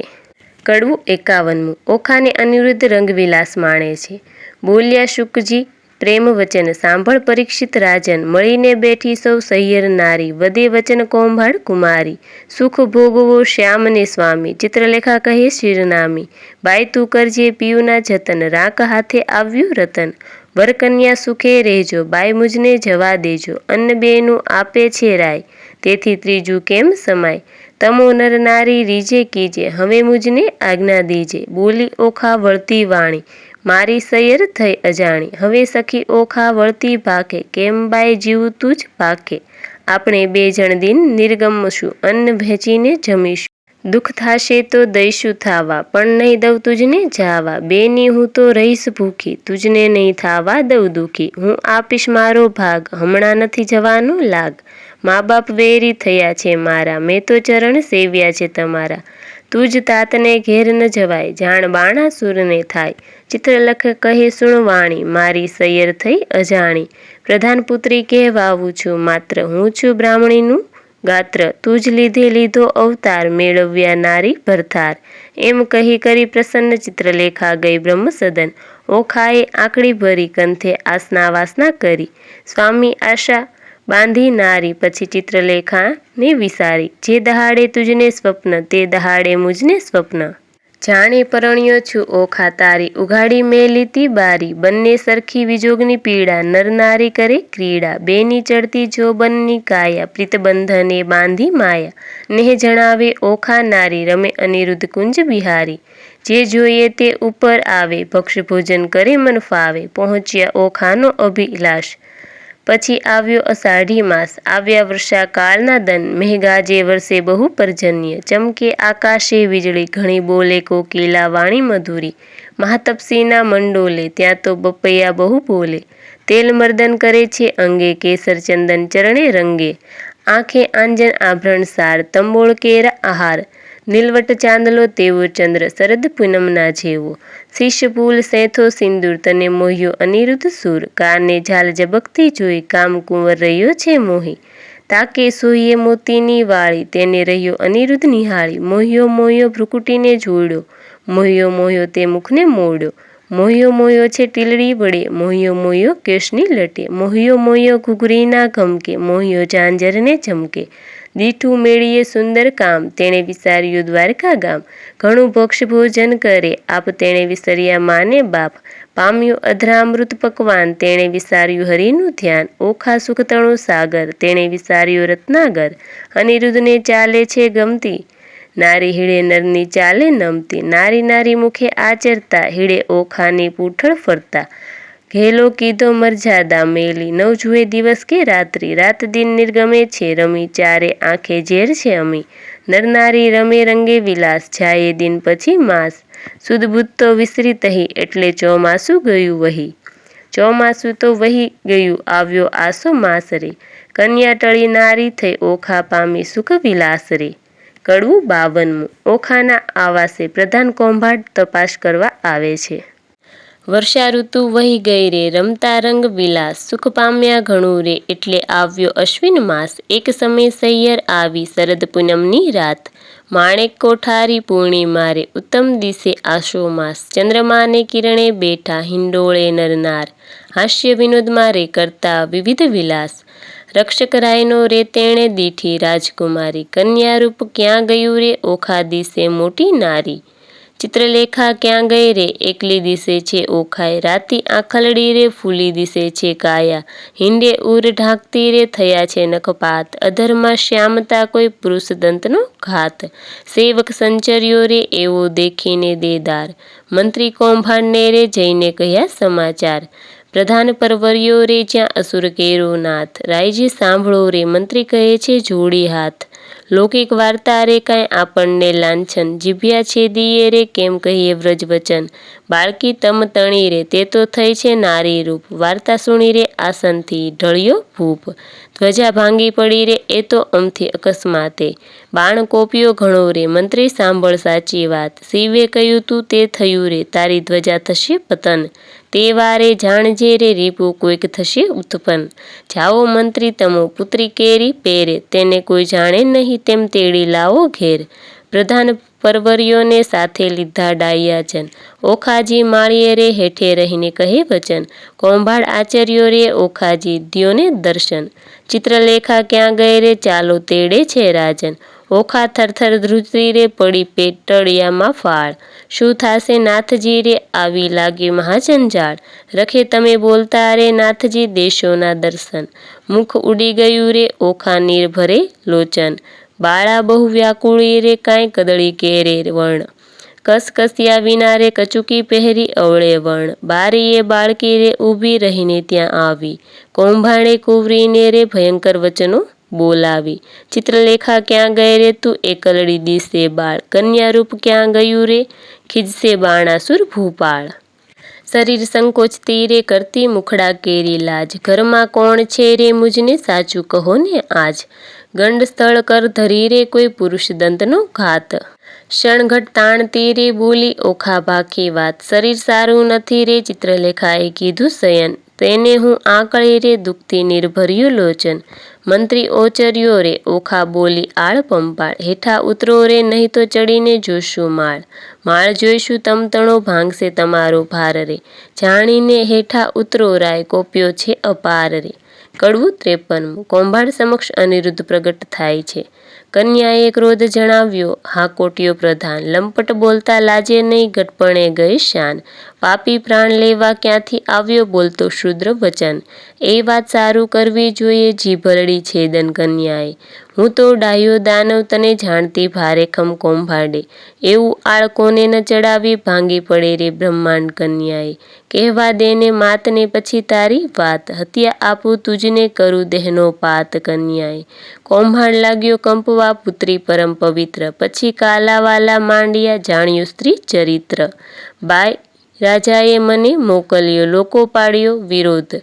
કડવું 51મું ઓખાને અનિરુદ્ધ રંગવિલાસ માણે છે. બોલ્યા શુકજી પ્રેમ વચન સાંભળ પરીક્ષિત રાજન, મળીને બેઠી સૌ સહિયર નારી, વધે વચન કૌભાંડ કુમારી, સુખ ભોગવો શ્યામને સ્વામી, ચિત્રલેખા કહે શિરનામી, બાઈ તું કરજે પિયુના જતન, રાખ હાથે આવ્યું રતન, વરકન્યા સુખે રહેજો, બાઈ મુજને જવા દેજો, અન્ન બેનું આપે છે રાય, તેથી ત્રીજું કેમ સમાય, તમો નર નારી રીજે કીજે, હવે મુજને આજ્ઞા દીજે, બોલી ઓખા વળતી વાણી, મારી સૈયર થઈ અજાણી, હવે સખી ઓખા વળતી ભાખે, કેમ બાઈ જીવું તું જ ભાખે, આપણે બે જણ દિન નિર્ગમશું, અન્ન ભેચીને જમીશું, દુઃખ થાશે તો દઈશું થાવા, પણ નહીં દઉં તુજને જાવા, બેની હું તો રહીશ ભૂખી, તુજને નહીં થાવા દઉં દુઃખી, હું આપીશ મારો ભાગ, હમણાં નથી જવાનો લાગ, મા બાપ વેરી થયા છે મારા, મેં તો ચરણ સેવ્યા છે તમારા, તુજ તાતને ઘેર ન જવાય, જાણ બાણાસુરને થાય, ચિત્રલેખ કહે સુણ વાણી, મારી સૈયર થઈ અજાણી, પ્રધાન પુત્રી કહેવાવું છું માત્ર, હું છું બ્રાહ્મણીનું ગાત્ર, તુજ લીધે લીધો અવતાર, મેળવ્યા નારી ભરથાર, એમ કહી કરી પ્રસન્ન ચિત્રલેખા ગઈ બ્રહ્મ સદન, ઓખાએ આંકડી ભરી કંથે આસના વાસના કરી, સ્વામી આશા બાંધી નારી, પછી ચિત્રલેખાને વિસારી, જે દહાડે તુજને સ્વપ્ન, તે દહાડે મુજને સ્વપ્ન, જાણે પરણ્યો છું ઓખા તારી, ઉઘાડી મેં લીધી બારી, બંને સરખી વિજોગની પીડા, નર નારી કરે ક્રીડા, બેની ચડતી જોબનની કાયા, પ્રીતબંધને બાંધી માયા, નેહ જણાવે ઓખા નારી, રમે અનિરુદ્ધ કુંજ બિહારી, જે જોઈએ તે ઉપર આવે, ભક્ષ ભોજન કરે મન ફાવે, પહોંચ્યા ઓખાનો અભિલાષ, પછી આવ્યો અષાઢી માસ, આવ્યા વર્ષા કાળના દન, મેઘગાજે વર્ષે બહુ પર્જન્ય, ચમકે આકાશે વીજળી, ઘણી બોલે કોકિલા વાણી મધુરી, મહાતપસીના મંડોલે, ત્યાં તો બપૈયા બહુ બોલે, તેલ મર્દન કરે છે અંગે, કેસર ચંદન ચરણે રંગે, આંખે આંજન આભરણ સાર, તંબોળ કેરા આહાર, નીલવટ ચાંદલો તેવો ચંદ્ર, શરદ પૂનમના જેવો, શિષ્ય ફૂલ સેથો સિંદૂર, તને મોહ્યો અનિરુદ્ધ સૂર, કારને ઝાલ ઝબકતી જોઈ, કામ કુંવર રહ્યો છે મોહી, તાકે સોહીએ મોતીની વાળી, તેને રહ્યો અનિરુદ્ધ નિહાળી, મોહ્યો મોહ્યો ભ્રુકુટીને જોડ્યો, મોહ્યો મોહ્યો તે મુખને મોડ્યો, મોહ્યો મોહ્યો છે ટીલડી વડે, મોહ્યો મોહ્યો કેશની લટે, મોહ્યો મોહ્યો ઘૂઘરીના ઘમકે, મોહ્યો ઝાંઝરને ઝમકે, દીઠું મેળીએ સુંદર કામ, તેણે વિસાર્યું દ્વારકા ગામ, ઘણું ભક્ષ ભોજન કરે આપ, તેણે વિસર્યા માને બાપ, પામ્યું અધરામૃત પકવાન, તેણે વિસાર્યું હરિનું ધ્યાન, ઓખા સુખતણો સાગર, તેણે વિસાર્યો રત્નાગર, અનિરુદ્ધને ચાલે છે ગમતી, નારી હીડે નરની ચાલે નમતી, નારી નારી મુખે આચરતા, હીડે ઓખાની પૂંઠળ ફરતા, ઘેલો કીધો મરજાદા મેલી, નવ જુએ દિવસ કે રાત્રિ, રાત દિન નિર્ગમે છે રમી, ચારે આંખે ઝેર છે અમી, નરનારી રમે રંગે વિલાસ, જાય દિન પછી માસ, સુદ બુદ્ધ તો વિસરી તહી, એટલે ચોમાસું ગયું વહી, ચોમાસું તો વહી ગયું, આવ્યો આસો માસ રે, કન્યા ટળી નારી થઈ, ઓખા પામી સુખ વિલાસ રે. કડવું 52મું ઓખાના આવાસે પ્રધાન કૌભાંડ તપાસ કરવા આવે છે. વર્ષા ઋતુ વહી ગઈ રે, રમતા રંગ વિલાસ, સુખ પામ્યા ઘણું રે, એટલે આવ્યો અશ્વિન માસ, એક સમય સૈયર આવી, શરદ પૂનમની રાત, માણેક કોઠારી પૂર્ણિમા રે, ઉત્તમ દિશે આશો માસ, ચંદ્રમાને કિરણે બેઠા, હિંડોળે નરનાર, હાસ્ય વિનોદમાં રે કરતા વિવિધ વિલાસ, રક્ષક રાયનો રે તેણે દીઠી રાજકુમારી, કન્યારૂપ ક્યાં ગયું રે, ઓખા દિશે મોટી નારી, ચિત્રલેખા ક્યાં ગઈ રે, એકલી દિશે છે ઓખાય, રાતી આંખલડી રે ફૂલી દિશે છે કાયા, હિંડે ઉર ઢાંકતી રે થયા છે નખપાત, અધરમાં શ્યામતા કોઈ પુરુષ દંતનો ઘાત, સેવક સંચર્યો રે એવો દેખીને દેદાર, મંત્રી કૌભાંડને રે જઈને કહ્યા સમાચાર, પ્રધાન પરવર્યો રે જ્યાં અસુર કેરો નાથ, રાયજી સાંભળો રે મંત્રી કહે છે જોડી હાથ, લૌકિક વાર્તા રે કાંઈ આપણને લાંછન, જીભ્યા છેદીએ રે કેમ કહીએ વ્રજ વચન, બાળકી તમ તણી રે તે તો થઈ છે નારી રૂપ, વાર્તા સુણી રે આસનથી ઢળ્યો ભૂપ, ધ્વજા ભાંગી પડી રે એ તો અમથી અકસ્માતે, બાણ કોપ્યો ઘણો રે મંત્રી સાંભળ સાચી વાત, શિવે કહ્યું તું તે થયું રે તારી ધ્વજા થશે પતન, તે વારે જાણજે રે રીપું કોઈક થશે ઉત્પન્ન, જાઓ મંત્રી તમો પુત્રી કેરી પેરે, તેને કોઈ જાણે નહીં તેમ તેડી લાવો ઘેર, પ્રધાન પરવરીઓને સાથે લીધા ડાયાજન, ઓખાજી માળીએ રે હેઠે રહીને કહે વચન, કૌભાંડ આચર્યો રે ઓખાજી દ્યોને દર્શન, ચિત્રલેખા ક્યાં ગઈ રે ચાલો તેડે છે રાજન, ઓખા થરથર ધ્રુજતી રે પડી પેટળિયામાં ફાળ, શું થાશે નાથજી રે આવી લાગ્યું મહાજંજાળ, રખે તમે બોલતા રે નાથજી દેશોના દર્શન, મુખ ઉડી ગયું રે ઓખા નીર ભરે લોચન, બાળા બહુ વ્યાકુળી રે કાંઈ કદળી કેરે વર્ણ, કસકસિયા વિના રે કચુકી પહેરી અવળે વર્ણ, બારીએ બાળકી રે ઊભી રહીને ત્યાં આવી, કૌભાંડે કુંવરીને રે ભયંકર વચનો બોલાવી, ચિત્રલેખા ક્યાં ગઈ રે તું એકલડી દિશે બાળ, કન્યા રૂપ ક્યાં ગયું રે ખીજશે બાણાસુર ભૂપાળ, શરીર સંકોચતી રે કરતી મુખડા કેરી લાજ, ઘરમાં કોણ છે રે મુજને સાચું કહો ને આજ, ગંડ સ્થળ કર ધરી રે કોઈ પુરુષ દંતનો ઘાત, ક્ષણઘટ તાણતી રે બોલી ઓખા ભાખી વાત, શરીર સારું નથી રે ચિત્રલેખાએ કીધું શયન, તેને હું આંકળી રે દુખતી નિર્ભર્યું લોચન, મંત્રી ઓચર્યો રે ઓખા બોલી આળ પંપાળ, હેઠા ઉતરો રે નહીં તો ચડીને જોશું માળ, માળ જોઈશું તમતણો ભાંગશે તમારો ભાર રે, જાણીને હેઠા ઉતરો રાય કોપ્યો છે અપાર રે. કડવું 53. કૌભાંડ સમક્ષ અનિરુદ્ધ પ્રગટ થાય છે. કન્યાએ ક્રોધ જણાવ્યો હાકોટ્યો પ્રધાન, લંપટ બોલતા લાજે નહીં ગટપણે ગઈ શાન, પાપી પ્રાણ લેવા ક્યાંથી આવ્યો બોલતો શુદ્ર વચન, એ વાત સારું કરવી જોઈએ જીભરડી છેદન કન્યાએ, હું તો ડાહ્યો દાનવ તને જાણતી ભારે ખમ કૌભાંડે, એવું આળ કોને ન ચડાવી ભાંગી પડે રે બ્રહ્માંડ કન્યાએ, કહેવા દેને માતને પછી તારી વાત, હત્યા આપું તુજને કરું દેહનો પાત કન્યાએ, કૌભાંડ લાગ્યો કંપવા પુત્રી પરમ પવિત્ર, પછી કાલાવાલા માંડ્યા જાણ્યું સ્ત્રી ચરિત્ર, બાય રાજાએ મને મોકલ્યો લોકો પાડ્યો વિરોધ,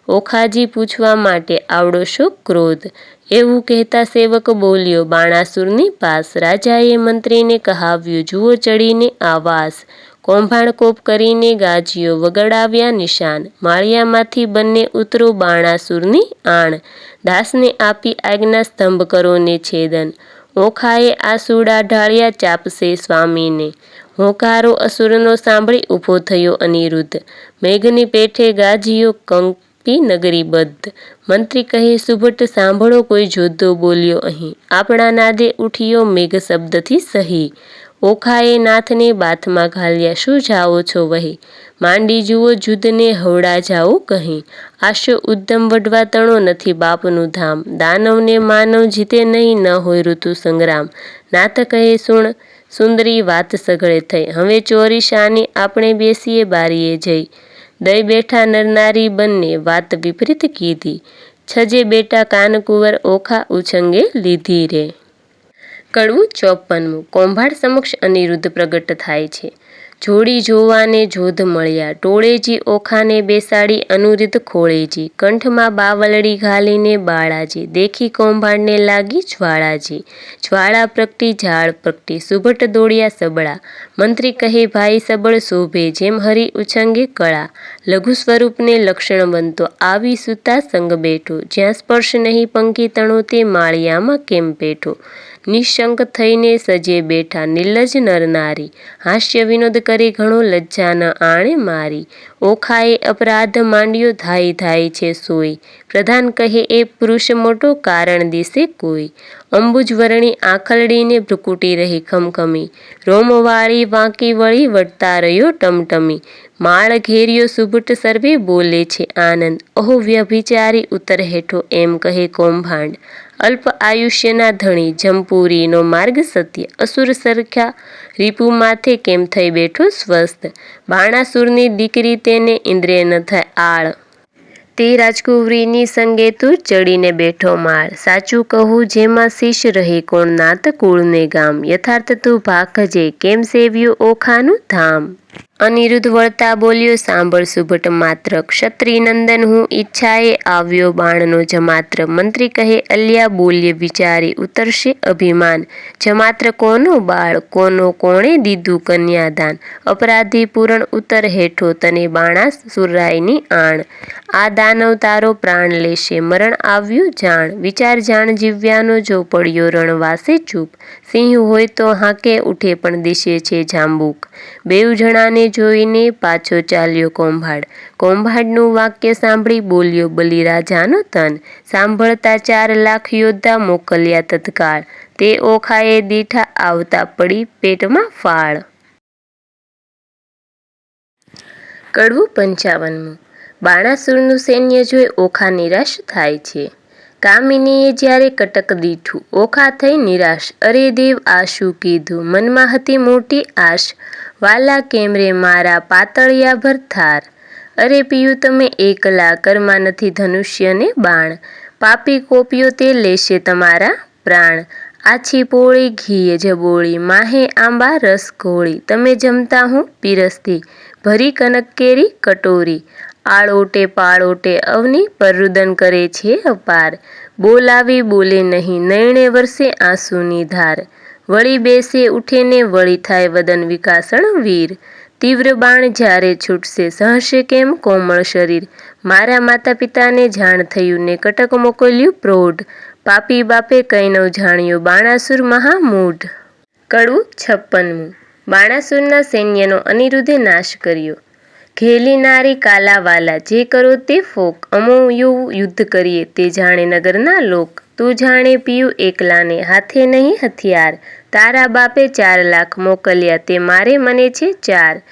ઓખાજી પૂછવા માટે આવડો શો ક્રોધ, એવું કહેતા સેવક બોલ્યો બાણાસુરની પાસ, રાજાએ મંત્રીને કહાવ્યું જુઓ ચડીને આવાસ, કૌભાંડ કોપ કરીને ગાજ્યો વગડાવ્યા નિશાન, માળિયામાંથી બંને ઉતરો બાણાસુરની આણ, દાસને આપી આજ્ઞા સ્તંભ કરો ને છેદન, ઓખાએ આસુડા ઢાળ્યા ચાપશે સ્વામીને, હોંકારો અસુરનો સાંભળી ઊભો થયો અનિરુદ્ધ, મેઘની પેઠે ગાજ્યો કંપી નગરી બદ્ધ, મંત્રી કહે સુભટ સાંભળો કોઈ જોધો બોલ્યો અહીં, આપણા નાદે ઉઠ્યો મેઘ શબ્દથી સહી, ઓખાએ નાથને બાથમાં ઘાલ્યા શું જાઓ છો વહી, માંડી જુઓ જુદને હવડા જાઓ કહી, આશો ઉદ્દમ વઢવા તણો નથી બાપનું ધામ, દાનવને માનવ જીતે નહીં ન હોય ઋતુ સંગ્રામ, નાથ કહે સુણ સુંદરી વાત સઘળે થઈ, હવે ચોરી શાની આપણે બેસીએ બારીએ જઈ, દઈ બેઠા નરનારી બંને વાત વિપરીત કીધી, છજે બેટા કાનકુંવર ઓખા ઉછંગે લીધી રે. કડવું 54. કૌભાંડ સમક્ષ અનિરુદ્ધ પ્રગટ થાય છે. જોડી જોવાને જોધ મળ્યા, ટોળેજી ઓખાને બેસાડી અનુરુદ્ધ ખોળેજી, કંઠમાં બાવલડી ઘાલીને બાળાજી, દેખી કૌભાંડને લાગી જ્વાળાજી, જ્વાળા પ્રગટી ઝાડ પ્રગટી, સુભટ દોડ્યા સબળા, મંત્રી કહે ભાઈ સબળ શોભે જેમ હરી ઉછંગે કળા, લઘુ સ્વરૂપને લક્ષણવંતો આવી સૂતા સંગ બેઠો, જ્યાં સ્પર્શ નહીં પંખી તણો તે માળિયામાં કેમ પેઠો, નિશંક થઈને સજે બેઠા નિર્લજ નર નારી, હાસ્ય વિનોદ કરી ઘણો લજ્જા ન આણે મારી, ઓખાએ અપરાધ માંડ્યો ધાઈ ધાઈ છે સોઈ, પ્રધાન કહે એ પુરુષ મોટો કારણ દિશે કોઈ, અંબુજ વરણી આંખલડીને ભ્રુકુટી રહી ખમખમી, રોમવાળી વાંકી વળી વળતા રહ્યો ટમટમી, માળ ઘેર્યો સુભટ સર્વે બોલે છે આનંદ, ઓહો વ્યભિચારી ઉતર હેઠો એમ કહે કૌભાંડ, અલ્પ આયુષ્યના ધણી જમપુરીનો માર્ગ સત્ય, અસુર સરખા રીપુ માથે કેમ થઈ બેઠો સ્વસ્થ, બાણાસુરની દીકરી તેને ઇન્દ્રિય ન થાય આળ, તે રાજકુંવરીની સંગે તું ચડીને બેઠો માળ, સાચું કહું જેમાં શીશ રહે કોણ નાત કુળને ગામ, યથાર્થ તું ભાખજે કેમ સેવ્યું ઓખાનું ધામ. અનિરુદ્ધ વળતા બોલ્યો, સાંભળ સુભટ માત્ર, ક્ષત્રિનંદન હું ઈચ્છાએ આવ્યો બાણનો જમાત્ર. મંત્રી કહે, અલ્યા બોલ્ય વિચારી ઉતરશે અભિમાન. જમાત્ર કોનો બાળ, કોનો કોણે દીધું કન્યાદાન. અપરાધી પૂરણ ઉતર હેઠો, તને બાણાસુરાયની આણ. આ દાનવ તારો પ્રાણ લેશે, મરણ આવ્યું જાણ. વિચાર જાણ જીવ્યાનો, જો પડ્યો રણવાસે ચૂપ. સિંહ હોય તો હાંકે ઉઠે, પણ દિશે છે જાંબુક. બેઉ જણાને જોઈને પાછો ચાલ્યો કૌભાંડ. કૌભાંડનું વાક્ય સાંભળી બોલ્યો બલિરાજાનો તન. સાંભળતા 4 લાખ યોદ્ધા મોકલ્યા તત્કાળ. તે ઓખાએ દીઠા આવતા પડી પેટમાં ફાળ. કડવું 55. બાણાસુરનું સૈન્ય જોઈ ઓખા નિરાશ થાય છે. કામિનીએ જ્યારે કટક દીઠું, ઓખા થઈ નિરાશ. અરે દેવ આ શું કીધું, મનમાં હતી મોટી આશ. વાલા કેમ રે મારા પાતળિયા ભર થાર. અરે પિયું તમે એકલા, કરમાં નથી ધનુષ્ય ને બાણ. પાપી કોપીઓ તે લેશે તમારા પ્રાણ. આછી પોળી ઘીએ જબોળી, માહે આંબા રસ ઘોળી. તમે જમતા હું પીરસતી, ભરી કનક કેરી કટોરી. આળોટે પાળોટે અવની પર રુદન કરે છે અપાર. બોલાવી બોલે નહીં, નયણે વરસે આંસુની ધાર. વળી બેસે ઉઠે ને વળી થાય વદન વિકાસણ વીર. તીવ્ર બાણ જ્યારે છૂટશે, સહશે કેમ કોમળ શરીર. મારા માતા પિતાને જાણ થયું ને કટક મોકલ્યું પ્રૌઢ. પાપી બાપે કઈ ન જાણ્યું, બાણાસુર મહામૂઢ. કડવું 56. બાણાસુરના સૈન્યનો અનિરુદ્ધે નાશ કર્યો. ઘેલી નારી કાલાવાલા, જે કરો તે ફોક. અમો યુદ્ધ કરીએ, તે જાણે નગરના લોક. તું જાણે પિયું એકલાને, હાથે નહીં હથિયાર. તારા બાપે 4 લાખ મોકલ્યા, તે મારે મને છે 4.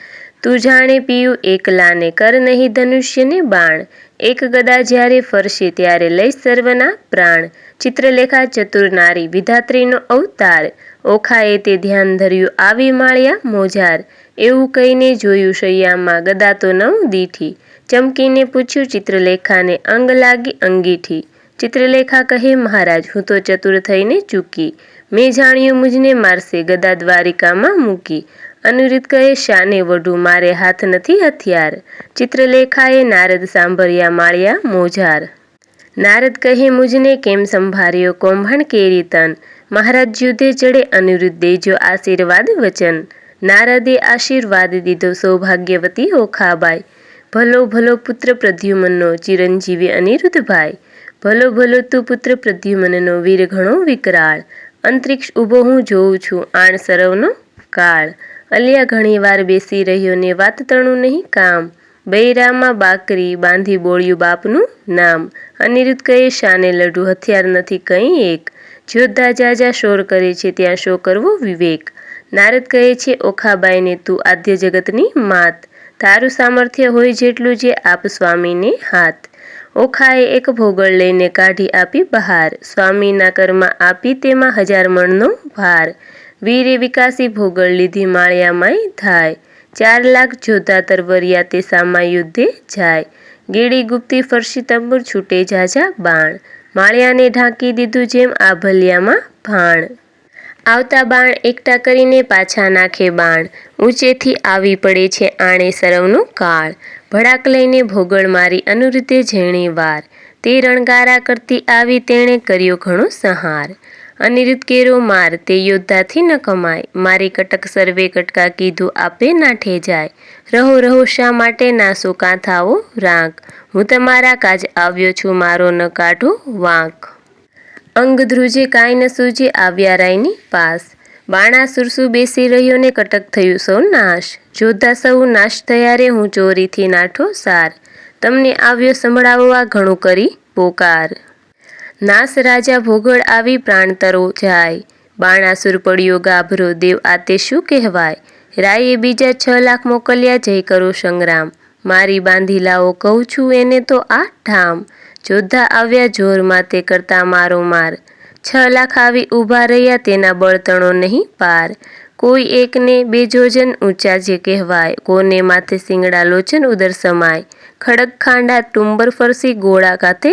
તું જાણે પિયું એકલાને, કર નહીં ધનુષ્યને બાણ. એક ગદા જ્યારે ફરશે, ત્યારે લઈ સર્વના પ્રાણ. ચિત્રલેખા ચતુર નારી, વિધાત્રીનો અવતાર. ઓખાએ તે ધ્યાન ધર્યું, આવી માળ્યા મોજાર. એવું કહીને જોયું શૈયામાં, ગદા તો નવ દીઠી. ચમકીને પૂછ્યું ચિત્રલેખાને, અંગ લાગી અંગીઠી. ચિત્રલેખા કહે, મહારાજ હું તો ચતુર થઈને ચૂકી. મેં જાણ્યું મુજને મારશે, ગદા દ્વારિકામાં મૂકી. અનિરુદ્ધ કહે, શાને વઢું, મારે હાથ નથી હથિયાર. ચિત્રલેખાએ નારદ સાંભળ્યા માળ્યા મોજાર. નારદ કહે, મુજને કેમ સંભાળ્યો કૌભાંડ કેરી તન. મહારાજ યુદ્ધે ચડે, અનિરુદ્ધ દેજો આશીર્વાદ વચન. નારદે આશીર્વાદ દીધો, સૌભાગ્યવતી ઓખાબાઈ. ભલો ભલો પુત્ર પ્રદ્યુમનનો, ચિરંજીવી અનિરુદ્ધભાઈ. ભલો ભલો તું પુત્ર પ્રદ્યુમનનો, વીર ઘણો વિકરાળ. અંતરિક્ષ ઊભો હું જોઉં છું, આણ સરવનો કાળ. અલ્યા ઘણી વાર બેસી રહ્યો ને વાત તણું નહીં કામ. બૈરામાં બાકરી બાંધી બોળ્યું બાપનું નામ. અનિરુદ્ધ કહે, શાને લડું, હથિયાર નથી કંઈ એક. યોદ્ધા જાજા શોર કરે છે, ત્યાં શો કરવો વિવેક. નારદ કહે છે, ઓખાબાઈને તું આદ્ય જગતની માત. તારું સામર્થ્ય હોય જેટલું જે આપ સ્વામીને હાથ. ઓખાએ એક ભોગળ લઈને કાઢી આપી બહાર. સ્વામીના કરમાં આપી, તેમાં 1000 મણનો ભાર. વીરે વિકાસી ભોગળ લીધી, માળિયામાંય થાય. 4 લાખ જોધા તરવરિયા, તે સામા યુદ્ધે જાય. ગેડી ગુપ્તી ફરશી તંબુર, છૂટે જાજા બાણ. માળિયાને ઢાંકી દીધું, જેમ આ ભલિયામાં ભાણ. આવતા બાણ એકઠા કરીને પાછા નાખે બાણ. ઊંચેથી આવી પડે છે આણે સરવનો કાળ. ભડાક લઈને ભોગળ મારી અનિરુદ્ધે ઝેણી વાર. તે રણગારા કરતી આવી, તેણે કર્યો ઘણો સંહાર. અનિરુદ્ધ કેરો માર, તે યોદ્ધાથી ન કમાય. મારી કટક સર્વે કટકા કીધું, આપે નાઠે જાય. રહો રહો શા માટે નાસો, કાં થાઓ રાંક. હું તમારા કાજ આવ્યો છું, મારો ન કાઢો વાંક. અંગ ધ્રુજે કાંઈ ન સૂજે, આવ્યા રાયની પાસ. બાણાસુર બેસી રહ્યો ને કટક થયું સૌ નાશ. જોધા સૌ નાશ થયા રે, હું ચોરીથી નાઠો સાર. તમને આવ્યો સંભળાવવા, ઘણું કરી પોકાર. નાસ રાજા ભોગળ આવી, પ્રાણ તરો જાય. બાણાસુર પડ્યો ગાભરો, દેવ આ તે શું કહેવાય. રાયે બીજા 6 લાખ મોકલ્યા, જય કરો સંગ્રામ. મારી બાંધી લાવો, કહું છું એને તો આ ઠામ. જોધા આવ્યા જોરમાં, તે કરતા મારો માર. 6 લાખ આવી ઊભા રહ્યા, તેના બળતણો નહીં પાર. કોઈ એકને 2 જોજન ઊંચા જે કહેવાય. કોને માથે સિંગડા લોચન ઉદર સમાય. ખડક ખાંડા ટુંબર ફરસી, ગોળા કાથે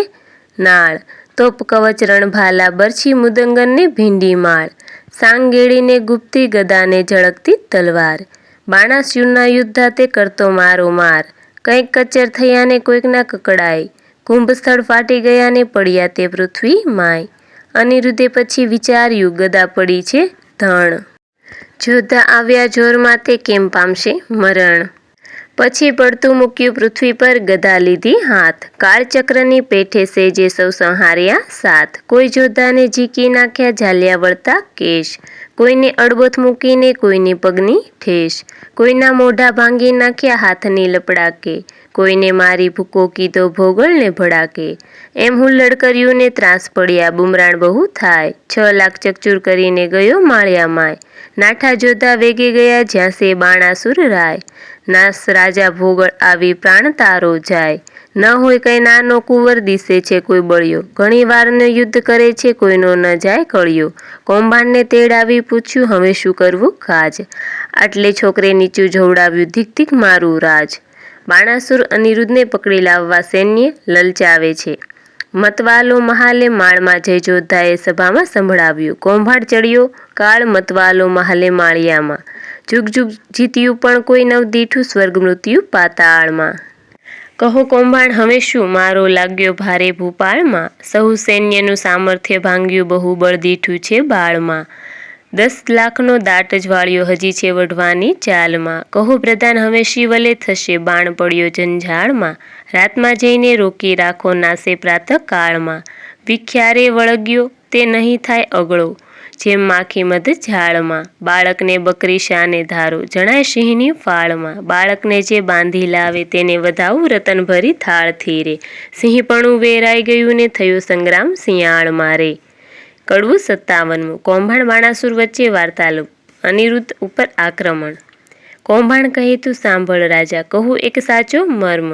નાળ. તોપ કવચ રણભાલા, બરછી મુદંગનને ભીંડી માળ. સાંગેડીને ગુપ્તી, ગદાને ઝળકતી તલવાર. બાણાસુરના યુદ્ધા તે કરતો મારો માર, કંઈક કચેર થયા ને કોઈકના કકડાય, કુંભ સ્થળ ફાટી ગયા ને પડ્યા તે પૃથ્વી માય. અનિરુદ્ધે પછી વિચાર્યું, ગદા પડી છે ધણ, જોધા આવ્યા જોરમાં તે કેમ પામશે મરણ. પછી પડતું મૂક્યું પૃથ્વી પર, ગદા લીધી હાથ, કાળચક્રની પેઠે સેજે સૌ સંહાર્યા સાથ. કોઈ જોધાને ઝીકી નાખ્યા ઝાલ્યા વળતા કેશ, કોઈને અડબોથ મૂકીને કોઈની પગની ઠેસ, કોઈના મોઢા ભાંગી નાખ્યા હાથની લપડાકે, કોઈને મારી ભૂકો કીધો ભોગળને ભડાકે. એમ હુલ્લડ કર્યું ને ત્રાસ પડ્યા બુમરાણ બહુ થાય, 6 લાખ ચકચૂર કરીને ગયો માળિયા માય. નાઠા જોધા વેગે ગયા જ્યાં સે બાણાસુર રાય, નાસ રાજા ભોગળ આવી પ્રાણ તારો જાય. ન હોય કઈ નાનો કુંવર દિસે છે કોઈ બળ્યો, ઘણી વારનો યુદ્ધ કરે છે કોઈનો ન જાય કળ્યો. કૌભાંડને તેડાવી પૂછ્યું હવે શું કરવું કાજ, આટલે છોકરે નીચું જોવડાવ્યું ધીક ધીક મારું રાજ. બાણાસુર અનિરુદ્ધને પકડી લાવવા સૈન્ય લલચાવે છે. મતવાલો મહાલે માળમાં જઈ જોધાએ સભામાં સંભળાવ્યું, કૌભાંડ ચડ્યો કાળ મતવાલો મહાલે માળિયામાં, જુગ જુગ જીત્યું પણ કોઈ નવદીઠું સ્વર્ગ મૃત્યુ પાતાળમાં. કહો કૌભાંડ હવે શું મારો લાગ્યો ભારે ભૂપાળમાં, સહુ સૈન્યનું સામર્થ્ય ભાંગ્યું બહુ બળ દીઠું છે બાળમાં. 10 લાખનો દાટ જ્વાળ્યો હજી છે વઢવાની ચાલમાં, કહો પ્રધાન હવે શી વલે થશે બાણ પડ્યો જંજાળમાં. રાતમાં જઈને રોકી રાખો નાસે પ્રાતઃ કાળમાં, વિખ્યારે વળગ્યો તે નહીં થાય અગળો, જેમ માખી મધ ઝાડમાં. બાળકને બકરી શાને ધારો જણાય સિંહની ફાળમાં, બાળકને જે બાંધી લાવે તેને વધાવું રતન ભરી થાળથી રે, સિંહપણું વેરાઈ ગયું ને થયો સંગ્રામ શિયાળમાં રે. કડવું 57. કૌભાંડ બાણાસુર વચ્ચે વાર્તાલાપ, અનિરુદ્ધ ઉપર આક્રમણ. કૌભાંડ કહે તું સાંભળ રાજા, કહું એક સાચો મર્મ,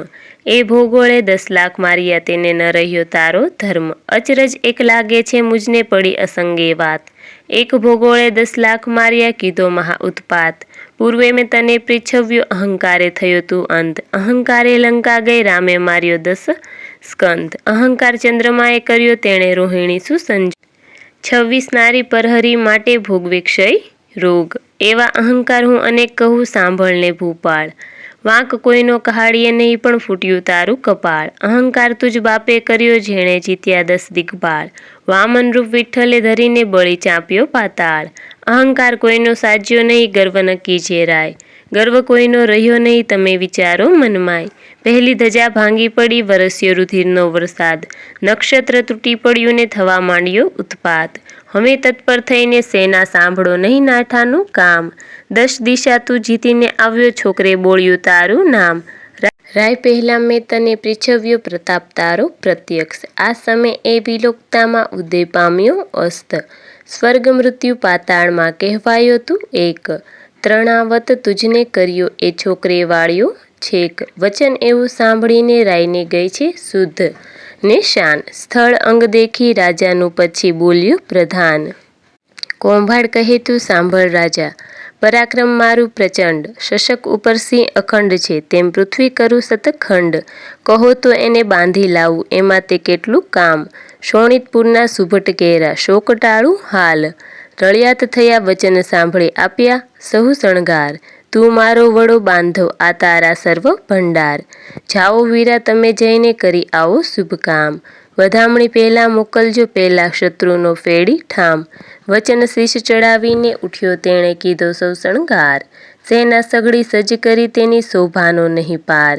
એ ભોગોળે 10 લાખ માર્યા તેને ન રહ્યો તારો ધર્મ. અચરજ એક લાગે છે મુજને પડી અસંગે વાત, એક ભોગોળે 10 લાખ માર્યા કીધો મહા ઉત્પાત. પૂર્વે મેં તને પૃચ્છવ્યો અહંકારે થયો તું અંત, અહંકારે લંકા ગઈ રામે માર્યો 10 સ્કંદ. અહંકાર ચંદ્રમાએ કર્યો તેણે રોહિણી સુસંજ, 26 નારી પરહરી માટે ભોગવે ક્ષય રોગ. એવા અહંકાર હું અનેક કહું સાંભળને ભૂપાળ, વાંક કોઈનો કહાડીએ નહીં પણ ફૂટ્યું તારું કપાળ. અહંકાર તુજ બાપે કર્યો જેણે જીત્યા 10 દિગ્પાળ, વામન રૂપ વિઠ્ઠલે ધરીને બળી ચાંપ્યો પાતાળ. અહંકાર કોઈનો સાજ્યો નહીં ગર્વ ન કીજે રાય, ગર્વ કોઈનો રહ્યો નહીં તમે વિચારો મનમાય. પહેલી ધજા ભાંગી પડી વરસ્યો રુધિરનો વરસાદ, નક્ષત્ર તૂટી પડ્યું ને થવા માંડ્યો ઉત્પાત. હવે તત્પર થઈને સેના સાંભળો નહીં નાઠાનું કામ, 10 દિશા તું જીતીને આવ્યો છોકરે બોળ્યું તારું નામ. રાય પહેલા મેં તને પૃચ્છવ્યો પ્રતાપ તારો પ્રત્યક્ષ, આ સમય એ વિલોકતામાં ઉદય પામ્યો અસ્ત. સ્વર્ગ મૃત્યુ પાતાળમાં કહેવાયો તું એક, ત્રણાવત તુજને કર્યો એ છોકરે વાળ્યો છેક. વચન એવું સાંભળીને રાયને ગઈ છે શુદ્ધ ને શાન, સ્થળ અંગ દેખી રાજાનું પછી બોલ્યું પ્રધાન. કૌભાંડ કહે તું સાંભળ રાજા, પરાક્રમ મારું પ્રચંડ, શશક ઉપર સિંહ અખંડ છે તેમ પૃથ્વી કરું સતખંડ. કહો તો એને બાંધી લાવું એમાં તે કેટલું કામ, શોણિતપુરના સુભટ ઘેરા શોક ટાળું હાલ. રળિયાત થયા વચન સાંભળે આપ્યા સહુ શણગાર, તું મારો વડો બાંધવ આ તારા સર્વ ભંડાર. જાઓ વીરા તમે જઈને કરી આવો શુભ કામ, વધામણી પહેલાં મોકલજો પહેલાં શત્રુનો ફેડી ઠામ. વચન શીશ ચડાવીને ઉઠ્યો તેણે કીધો સૌ શણગાર, સેના સઘળી સજ્જ કરી તેની શોભાનો નહીં પાર.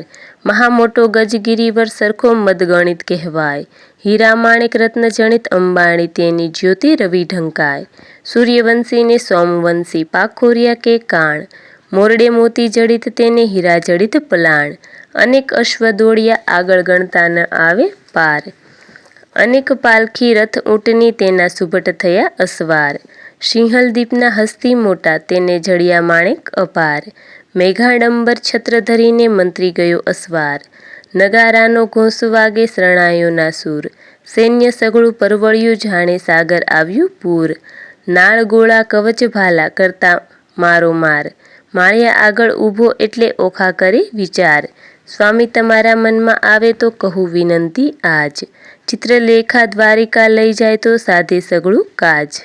મહા મોટો ગજગિરીવર સરખો મદગણિત કહેવાય, હીરા માણેક રત્ન જણિત અંબાણી તેની જ્યોતિ રવિ ઢંકાય. સૂર્યવંશી ને સોમવંશી પાખોરિયા કે કાણ, મોરડે મોતી જડિત તેને હીરા જડિત પલાણ. અનેક અશ્વ દોડ્યા આગળ ગણતા ન આવે પાર, અનેક પાલખી રથ ઊંટની તેના સુભટ થયા અસવાર. સિંહલદીપના હસ્તી મોટા તેને જડિયા માણેક અપાર, મેઘાડંબર છત્ર ધરીને મંત્રી ગયો અસવાર. નગારાનો ઘોંસ વાગે શરણાયોના સૂર, સૈન્ય સઘળું પરવળ્યું જાણે સાગર આવ્યું પૂર. નાળ ગોળા કવચ ભાલા કરતા મારો માર, માળિયા આગળ ઊભો એટલે ઓખા કરી વિચાર. સ્વામી તમારા મનમાં આવે તો કહું વિનંતી આજ, ચિત્રલેખા દ્વારિકા લઈ જાય તો સાધે સઘળું કાજ.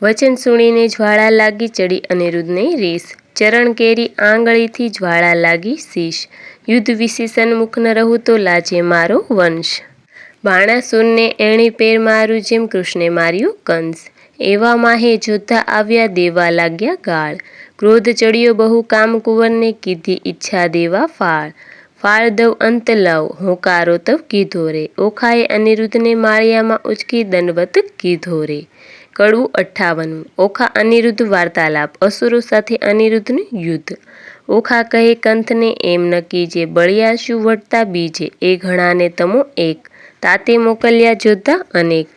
વચન સુણીને જ્વાળા લાગી ચડી અનિરુદ્ધને રીસ, ચરણ કેરી આંગળીથી જ્વાળા લાગી શીશ, યુદ્ધ વિશે સન્મુખ ન રહું તો લાજે મારો વંશ. બાણાસુરને એણી પેર મારું જેમ કૃષ્ણે માર્યું કંસ, એવા માહે જોધા આવ્યા દેવા લાગ્યા ગાળ. ક્રોધ ચડ્યો બહુ કામકુંવરને કીધી ઈચ્છા દેવા ફાળ. ફાળ દવ અંત લવ હોંકારો તવ કીધો રે, ઓખાએ અનિરુદ્ધને માળિયામાં ઉચકી દંડવત કીધો રે. કડવું 58. ઓખા અનિરુદ્ધ વાર્તાલાપ. અસુરો સાથે અનિરુદ્ધનું યુદ્ધ. ઓખા કહે કંથને એમ ન કીજે, બળિયા શું વટતા બીજે, એ ઘણાને તમો એક, તાતે મોકલ્યા જોધા અનેક.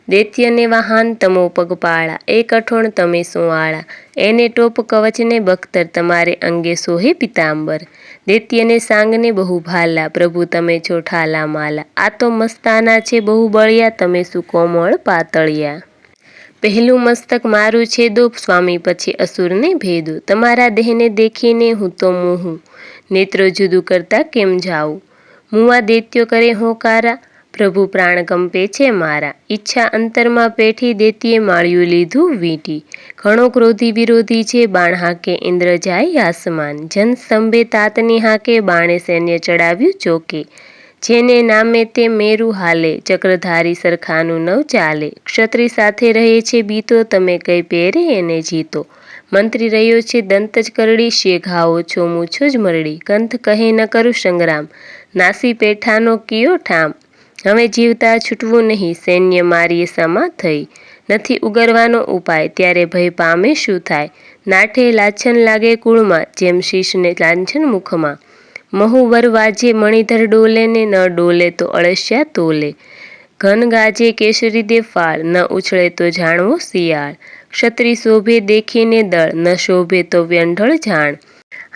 દૈત્યને વાહન તમો પગપાળા, એ કઠોણ તમે સુંવાળા, એને ટોપ કવચને બખ્તર તમારે અંગે સોહે પિતાંબર. દૈત્યને સાંગને બહુ ભાલા, પ્રભુ તમે છો ઠાલા માલા, આ તો મસ્તાના છે બહુ બળિયા, તમે શું કોમળ પાતળિયા. પહેલું મસ્તક મારું છેદો સ્વામી, પછી અસુરને ભેદો, તમારા દેહને દેખીને હું તો મોહું, નેત્રો જુદું કરતા કેમ જાઉં. મુવા દૈત્યો કરે હોંકારા, પ્રભુ પ્રાણ કંપે છે મારા, ઈચ્છા અંતરમાં પેઠી દૈત્યે માળ્યું લીધું વીંટી. ઘણો ક્રોધી વિરોધી છે, બાણ હાકે ઇન્દ્ર જાય આસમાન, જન સ્તંભે તાતની હાકે, બાણે સૈન્ય ચડાવ્યું ચોકે. જેને નામે તે મેરુ હાલે, ચક્રધારી સરખાનું નવ ચાલે. ક્ષત્રિય સાથે રહે છે બીતો, તમે કઈ પહેરે એને જીતો. મંત્રી રહ્યો છે દંત જ કરડી, શેઘાવો છો મૂછો જ મરડી. કંથ કહે ન કરું સંગ્રામ, નાસી પેઠાનો કિયો ઠામ. હવે જીવતા છૂટવું નહીં, સૈન્ય મારીએ સમા થઈ. નથી ઉગરવાનો ઉપાય, ત્યારે ભય પામે શું થાય. નાઠે લાછન લાગે કુળમાં, જેમ શીશને લાંછન મુખમાં. મહુવર વાજે મણિધર ડોલે ને, ન ડોલે તો અળસ્યા તોલે. ઘન ગાજે કેસરી દે ફાળ, ન ઉછળે તો જાણવો શિયાળ. ક્ષત્રિય શોભે દેખીને દળ, ન શોભે તો વ્યંઢળ જાણ.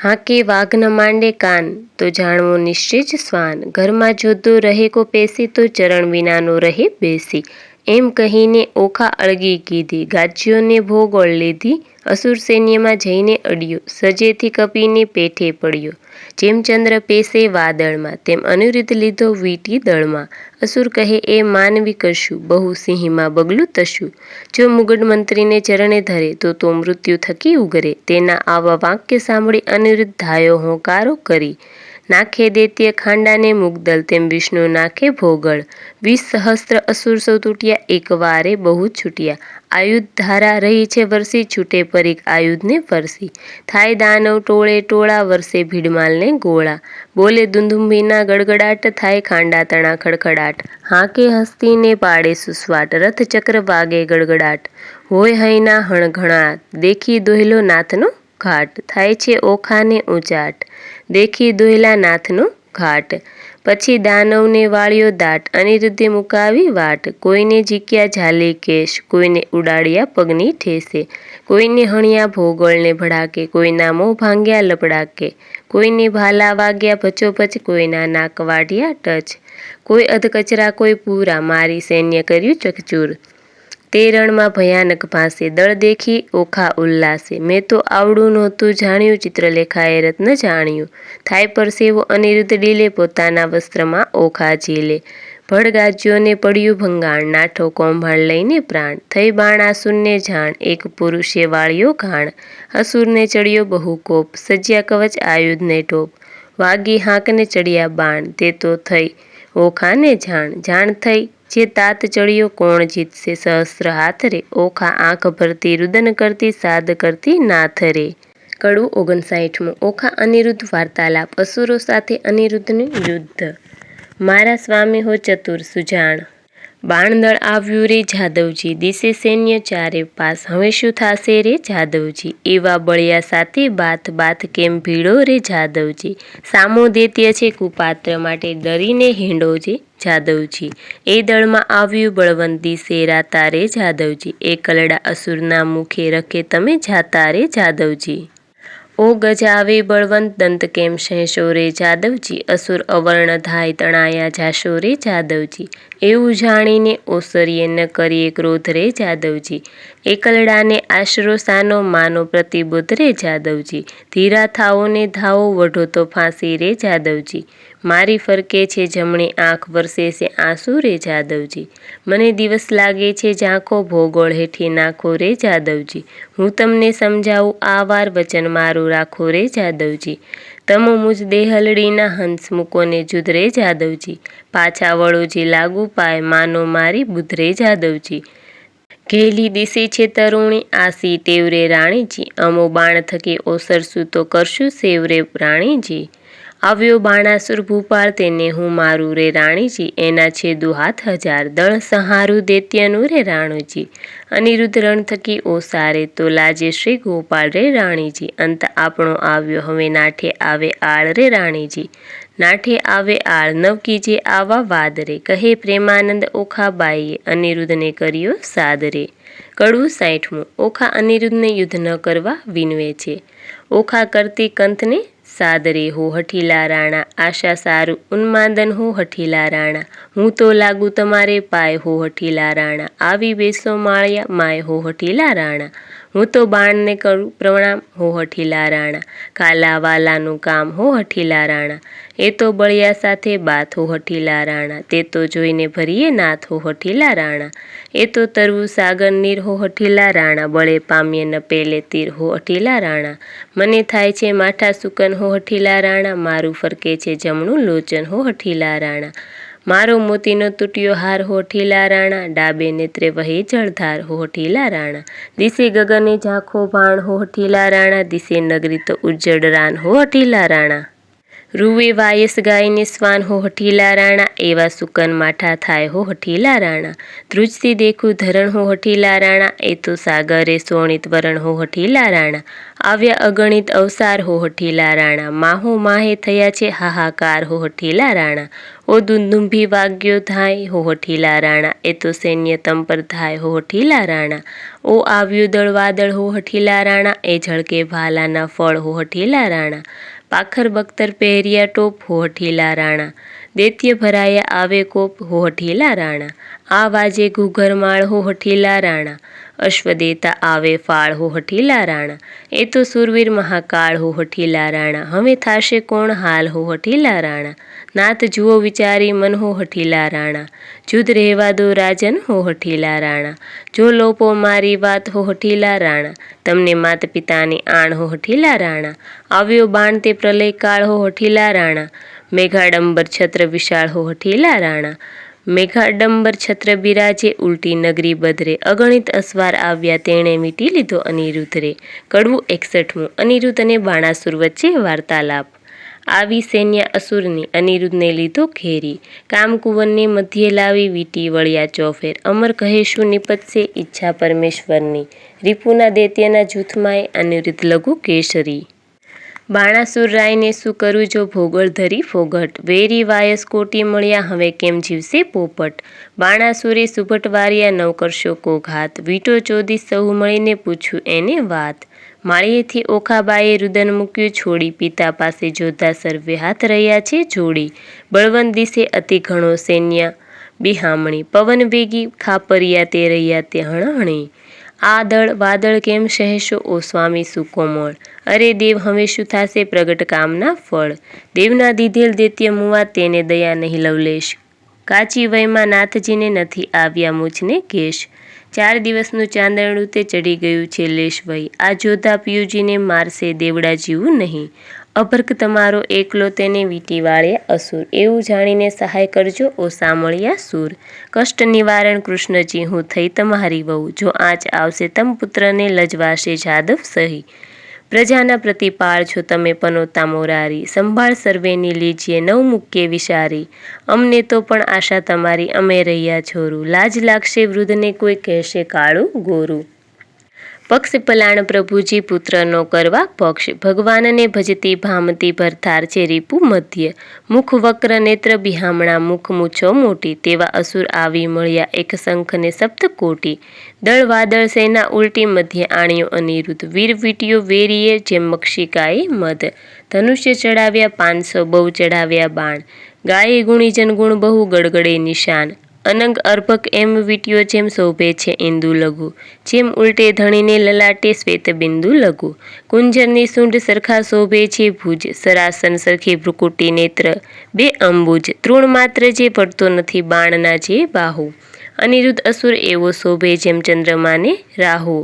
હાકે વાઘ ન માંડે કાન, તો જાણવો નિશ્ચય જ શ્વાન. ઘરમાં જોધો રહે કો પેસી, તો ચરણ વિનાનો રહે બેસી. એમ કહીને ઓખા અળગી કીધી, ગાજ્યોને ભોગોળ લીધી. અસુર સૈન્યમાં જઈને અડ્યો, સજેથી કપીને પેઠે પડ્યો. જેમ ચંદ્ર પેસે વાદળમાં, તેમ અનિરુદ્ધ લીધો વીંટી દળમાં. અસુર કહે એ માનવી કશું, બહુ સિંહમાં બગલું તશું. જો મુગટ મંત્રીને ચરણે ધરે, તો મૃત્યુ થકી ઉગરે. તેના આવા વાક્ય સાંભળી અનિરુદ્ધ ધાયો હોંકારો કરી. નાખે દૈત્ય ખાંડાને મુગદલ, તેમ વિષ્ણુ નાખે ભોગળ. 20 સહસ્ત્ર અસુર સૌ તૂટ્યા, એકવારે બહુ છૂટ્યા. આયુધ ધારા રહી છે વરસી, છૂટે પરીખ આયુધને વરસી. થાય દાનવ ટોળે ટોળા, વરસે ભીડમાલને ગોળા. બોલે દુંદુંભીના ગડગડાટ, થાય ખાંડા તણા ખડખડાટ. હાકે હસ્તીને પાડે સુસવાટ, રથ ચક્ર વાગે ગડગડાટ. હોય હૈના હણઘણાટ, દેખી દોહ્યો નાથનો ઘાટ. થાય છે ઓખાને ઊંચાટ, દેખી દોહ્યા નાથનો ઘાટ. પછી દાનવને વાળ્યો દાટ, અનિરુદ્ધે મુકાવી વાટ. કોઈને ઝીક્યા ઝાલી કેશ, કોઈને ઉડાડ્યા પગની ઠેસે. કોઈને હણ્યા ભોગળને ભડાકે, કોઈના મોં ભાંગ્યા લપડાકે. કોઈને ભાલા વાગ્યા ભચોભચ, કોઈના નાક વાઢ્યા ટચ. કોઈ અધકચરા કોઈ પૂરા, મારી સૈન્ય કર્યું ચકચૂર. તે રણમાં ભયાનક ભાસે, દળ દેખી ઓખા ઉલ્લાસે. મેં તો આવડું નહોતું જાણ્યું, ચિત્રલેખાએ રત્ન જાણ્યું. થાય પરસેવો અનિરુદ્ધ ડીલે, પોતાના વસ્ત્રમાં ઓખા ઝીલે. ભડગાજ્યોને પડ્યું ભંગાણ, નાઠો કૌભાંડ લઈને પ્રાણ. થઈ બાણાસુરને જાણ, એક પુરુષે વાળ્યો ઘાણ. અસુરને ચડ્યો બહુ કોપ, સજ્યા કવચ આયુધને ટોપ. વાગી હાંકને ચડ્યા બાણ, તે તો થઈ ઓખાને જાણ. જાણ થઈ જે તાત ચડ્યો, કોણ જીતશે સહસ્ત્ર હાથ રે. ઓખા આંખ ભરતી રુદન કરતી, સાદ કરતી નાથ રે. કડવું 59. ઓખા અનિરુદ્ધ વાર્તાલાપ. અસુરો સાથે અનિરુદ્ધનું યુદ્ધ. મારા સ્વામી હો ચતુર સુજાણ, બાણદળ આવ્યું રે જાદવજી. દિશે સૈન્ય ચારે પાસ, હવે શું થાશે રે જાદવજી. એવા બળિયા સાથે બાથ બાથ, કેમ ભીડો રે જાદવજી. સામો દૈત્ય છે કુપાત્ર, માટે ડરીને હેંડો જે જાદવજી. એ દળમાં આવ્યું બળવંત, દિશે રાતા રે જાદવજી. એ કલડા અસુરના મુખે, રખે તમે જાતા રે જાદવજી. ઓ ગજ આવે બળવંત, દંત કેમ સહેશો રે જાદવજી. અસુર અવર્ણ ધાય, તણાયા જાશો રે જાદવજી. એવું જાણીને ઓસરીએ, ન કરીએ ક્રોધ રે જાદવજી. એકલડાને આશરો સાનો, માનો પ્રતિબુદ્ધ રે જાદવજી. ધીરા થાઓ ને ધાવો, વઢો તો ફાંસી રે જાદવજી. મારી ફરકે છે જમણી આંખ, વરસે છે આંસુ રે જાદવજી. મને દિવસ લાગે છે ઝાંખો, ભોગોળ હેઠી નાખો રે જાદવજી. હું તમને સમજાવું આ વાર, વચન મારું રાખો રે જાદવજી. તમો મુજ દેહલડીના હંસ મૂકોને જુદ રે જાદવજી. પાછા વળોજી લાગુ પાય, માનો મારી બુધ રે જાદવજી. ઘેલી દિશે છે તરુણી, આસી ટેવરે રાણીજી. અમો બાણ થકી ઓસરશું તો કરશું સેવરે રાણીજી. આવ્યો બાણાસુર ભૂપાળ, તેને હું મારું રે રાણીજી. એના છેદુ હાથ હજાર, દળ સંહારું દૈત્યનું રે રાણુજી. અનિરુદ્ધ રણ થકી ઓસારે, તો લાજે શ્રી ગોપાળ રે રાણીજી. અંત આપણો આવ્યો, હવે નાઠે આવે આળ રે રાણીજી. નાઠે આવે આળ, નવકીજે આવા વાદ રે. કહે પ્રેમાનંદ ઓખાબાઈએ, અનિરુદ્ધને કર્યો સાદ રે. કડવું 60મું. ઓખા અનિરુદ્ધને યુદ્ધ ન કરવા વિનવે છે. ઓખા કરતી કંથને સાદરે, હો હઠીલા રાણા. આશા સારું ઉન્માદન, હો હઠીલા રાણા. હું તો લાગુ તમારે પાય, હો હઠીલા રાણા. આવી બેસો માળિયા માય, હો હઠીલા રાણા. હું તો બાણને કરું પ્રણામ, હો હઠીલા રાણા. કાલા વાલાનું કામ, હો હઠીલા રાણા. એ તો બળિયા સાથે બાથ, હો હઠીલા રાણા. તે તો જોઈને ભરીએ નાથ, હો હઠીલા રાણા. એ તો તરવું સાગર નીર, હો હઠીલા રાણા. બળે પામીએ ન પેલે તીર, હો હઠીલા રાણા. મને થાય છે માઠા સુકન, હો હઠીલા રાણા. મારું ફરકે છે જમણું લોચન, હો હઠીલા રાણા. મારો મોતીનો તૂટ્યો હાર, હો હઠીલા રાણા. ડાબે નેત્રે વહે જળધાર, હો હઠીલા રાણા. દિશે ગગને ઝાંખો ભાણ, હો હઠીલા રાણા. દિશે નગરી તો ઉજ્જડ રાન, હો હઠીલા રાણા. રૂવે વાયસ ગાયને સ્વાન, હો હઠીલા રાણા. એવા સુકન માઠા થાય, હો હઠીલા રાણા. ધ્રુજથી દેખું ધરણ, હો હઠીલા રાણા. એ તો સાગરે સોણિત વરણ, હો હઠીલા રાણા. આવ્યા અગણિત અવસાર, હો હઠીલા રાણા. માહો માહે થયા છે હાહાકાર, હો હઠીલા રાણા. ઓ દુંદુંભી વાગ્યો ધાય, હો હઠીલા રાણા. એ તો સૈન્ય તમ પર ધાય, હો હઠીલા રાણા. ઓ આવ્યું દળ વાદળ, હો હઠીલા રાણા. એ ઝળકે ભાલાના ફળ, હો હઠીલા રાણા. પાખર બખ્તર પહેર્યા ટોપ, હો હઠીલા રાણા. દૈત્ય ભરાયા આવે કોપ, હો હઠીલા રાણા. આ વાજે ઘૂઘરમાળ, હો હઠીલા રાણા. અશ્વદેતા આવે ફાળ, હો હઠીલા રાણા. એ તો સુરવીર મહાકાળ, હો હઠીલા રાણા. હવે થાશે કોણ હાલ, હો હઠીલા રાણા. નાથ જુઓ વિચારી મન, હો હઠીલા રાણા. જુદ રહેવા દો રાજન, હો હઠીલા રાણા. જો લોપો મારી વાત, હો હઠીલા રાણા. તમને માત પિતાની આણ, હો હઠીલા રાણા. આવ્યો બાણ તે પ્રલય કાળ, હો હઠીલા રાણા. મેઘાડંબર છત્ર વિશાળ, હો હઠીલા રાણા. મેઘાડંબર છત્ર બિરાજે, ઉલટી નગરી બધરે. અગણિત અસવાર આવ્યા, તેણે મીટી લીધો અનિરુદ્ધ રે. કડવું 61મું. અનિરુદ્ધ અને બાણાસુર વચ્ચે વાર્તાલાપ. આવી સૈન્ય અસુરની, અનિરુદ્ધને લીધો ઘેરી. કામકુવનને મધ્યે લાવી, વીટી વળ્યા ચોફેર. અમર કહે શું નિપજશે, ઈચ્છા પરમેશ્વરની. રીપુના દૈત્યના જૂથમાંય અનિરુદ્ધ લઘુ કેસરી. બાણાસુર રાયને શું કરું જો ભોગળ ધરી ફોગટ. વેરી વાયસ કોટી મળ્યા, હવે કેમ જીવશે પોપટ. બાણાસુરે સુભટ વાર્યા, નવ કરશો કો ઘાત. વીટો ચોદીસ સહુ મળીને પૂછ્યું એને વાત. માળીએથી ઓખાબાએ રુદન મૂક્યું છોડી. પિતા પાસે જોધા સર્વે હાથ રહ્યા છે જોડી. બળવંત દિશે અતિ ઘણો સૈન્ય બિહામણી. પવન વેગી ખાપરિયા તે રહ્યા તે હણહણી. આ દળ વાદળ કેમ સહેશો, ઓ સ્વામી સુકોમળ. અરે દેવ હવે શું થાશે પ્રગટ કામના ફળ. દેવના દીધેલ દૈત્ય મુવા, તેને દયા નહીં લવલેશ. કાચી વયમાં નાથજીને નથી આવ્યા મૂછને કેશ. 4 દિવસનું ચાંદરણું તે ચડી ગયું છે લેશ વહી. આ જોધા પિયુજીને મારશે, દેવડા જીવું નહીં. અભર્ક તમારો એકલો, તેને વીટી વાળ્યા અસુર. એવું જાણીને સહાય કરજો, ઓ સામળ્યા સૂર. કષ્ટ નિવારણ કૃષ્ણજી, હું થઈ તમારી વહુ. જો આંચ આવશે તમ પુત્રને, લજવાશે જાદવ સહી. પ્રજાના પ્રતિપાળ છો તમે પનોતા મોરારી. સંભાળ સર્વેની લીજીએ નવ મૂક્યે વિચારી. અમને તો પણ આશા તમારી, અમે રહ્યા છોરું. લાજ લાગશે વૃદ્ધને, કોઈ કહેશે કાળું ગોરું. પક્ષ પલાણ પ્રભુજી, પુત્ર નો કરવા પક્ષ. ભગવાનને ભજતી ભામતી, ભરથાર છે રીપુ મધ્ય. મુખ વક્ર નેત્ર બિહામણા, મુખ મૂછો મોટી. તેવા અસુર આવી મળ્યા, એક શંખને સપ્ત કોટી. દળ વાદળ સેના ઉલટી, મધ્ય આણ્યો અનિરુદ્ધ. વીર વીટીયો વેરીએ, જેમ મક્ષિકાએ મધ. ધનુષ્ય ચડાવ્યા 500, બહુ ચડાવ્યા બાણ. ગાયે ગુણીજન ગુણ બહુ, ગડગડે નિશાન. અનંગ અર્ભક એમ વીંટ્યો જેમ શોભે છે ઇન્દુ લઘુ, જેમ ઉલટે ધણીને લલાટે શ્વેત બિંદુ લઘુ. કુંજરની સૂંઢ સરખા શોભે છે ભુજ, સરાસન સરખી ભ્રુકુટી નેત્ર, બે અંબુજ, તૃણ માત્ર જે પડતો નથી બાણના જે બાહુ. અનિરુદ્ધ અસુર એવો શોભે જેમ ચંદ્રમાને રાહુ,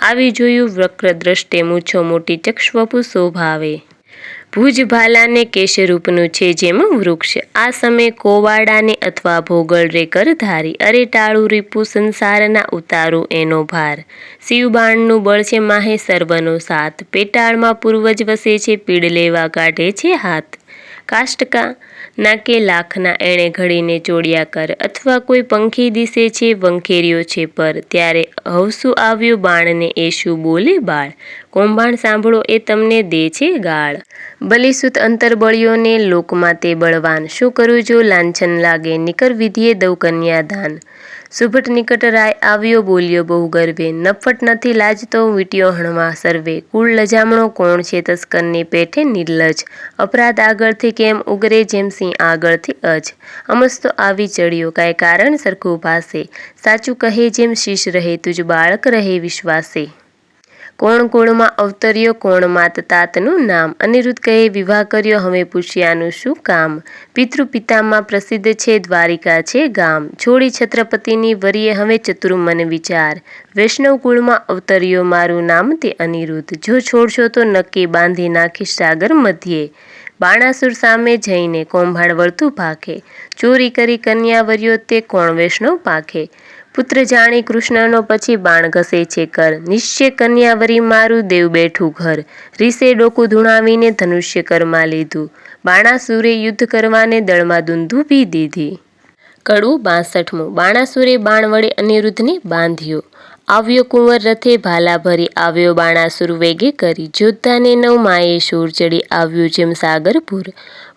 આવી જોયું વક્ર દ્રષ્ટે મૂછો મોટી ચક્ષવપુ શોભાવે. ભુજ ભાલાને કેશરૂપનું છે જેમ વૃક્ષ, આ સમય કોવાડાને અથવા ભોગળ રે કરધારી, અરે ટાળું રીપુ સંસારના ઉતારું એનો ભાર. શિવબાણનું બળ છે માહે સર્વનો સાથ, પેટાળમાં પૂર્વજ વસે છે પીડ લેવા કાઢે છે હાથ. કાષ્ટકા નાકે લાખના એણે ઘડીને ચોળ્યા કર, અથવા કોઈ પંખી દિશે છે વંખેર્યો છે પર, ત્યારે હવસું આવ્યું બાણને એ શું બોલે બાળ. કૌભાંડ સાંભળો એ તમને દે છે ગાળ. બલિસુત અંતર બળ્યોને લોકમાં તે બળવાન, શું કરું જો લાંછન લાગે નિકર વિધિએ દઉં કન્યાદાન. સુભટ નિકટ રાય આવ્યો બોલ્યો બહુ ગર્વે, નફટ નથી લાજતો વીંટ્યો હણવા સર્વે. કુળ લજામણો કોણ છે તસ્કરની પેઠે નિર્લજ, અપરાધ આગળથી કેમ ઉગરે જેમ સિંહ આગળથી અજ. અમસ્તો આવી ચડ્યો કાંઈ કારણ સરખું ભાસે, સાચું કહે જેમ શીશ રહે તુજ બાળક રહે વિશ્વાસે. કોણ કુળમાં અવતર્યો કોણ માત તાતનું નામ, અનિરુદ્ધ કહે વિવાહ કર્યો હવે પૂછ્યાનું શું કામ. પિતૃ પિતામાં પ્રસિદ્ધ છે દ્વારિકા છે ગામ, છોડી છત્રપતિની વરીએ હવે ચતુર્મન વિચાર. વૈષ્ણવ કુળમાં અવતર્યો મારું નામ તે અનિરુદ્ધ, જો છોડશો તો નક્કી બાંધી નાખીશ સાગર મધ્યે. બાણાસુર સામે જઈને કૌભાંડ વળતું ભાખે, ચોરી કરી કન્યા વર્યો તે કોણ વૈષ્ણવ પાખે. પુત્ર જાણી કૃષ્ણનો પછી બાણ ઘસે છે કર, નિશ્ચય કન્યાવરી મારું દેવ બેઠું ઘર. રીસે ડોકું ધૂણાવીને ધનુષ્ય કરમાં લીધું, બાણાસુરે યુદ્ધ કરવાને દળમાં દુંદુભી દીધી. કડવું 62મું. બાણાસુરે બાણ વડે અનિરુદ્ધને બાંધ્યો, આવ્યો કુંવર રથે ભાલા ભરી, આવ્યો બાણાસુર વેગે કરી, જોધાને નવ માએ શૂર ચડી આવ્યું જેમ સાગરપુર.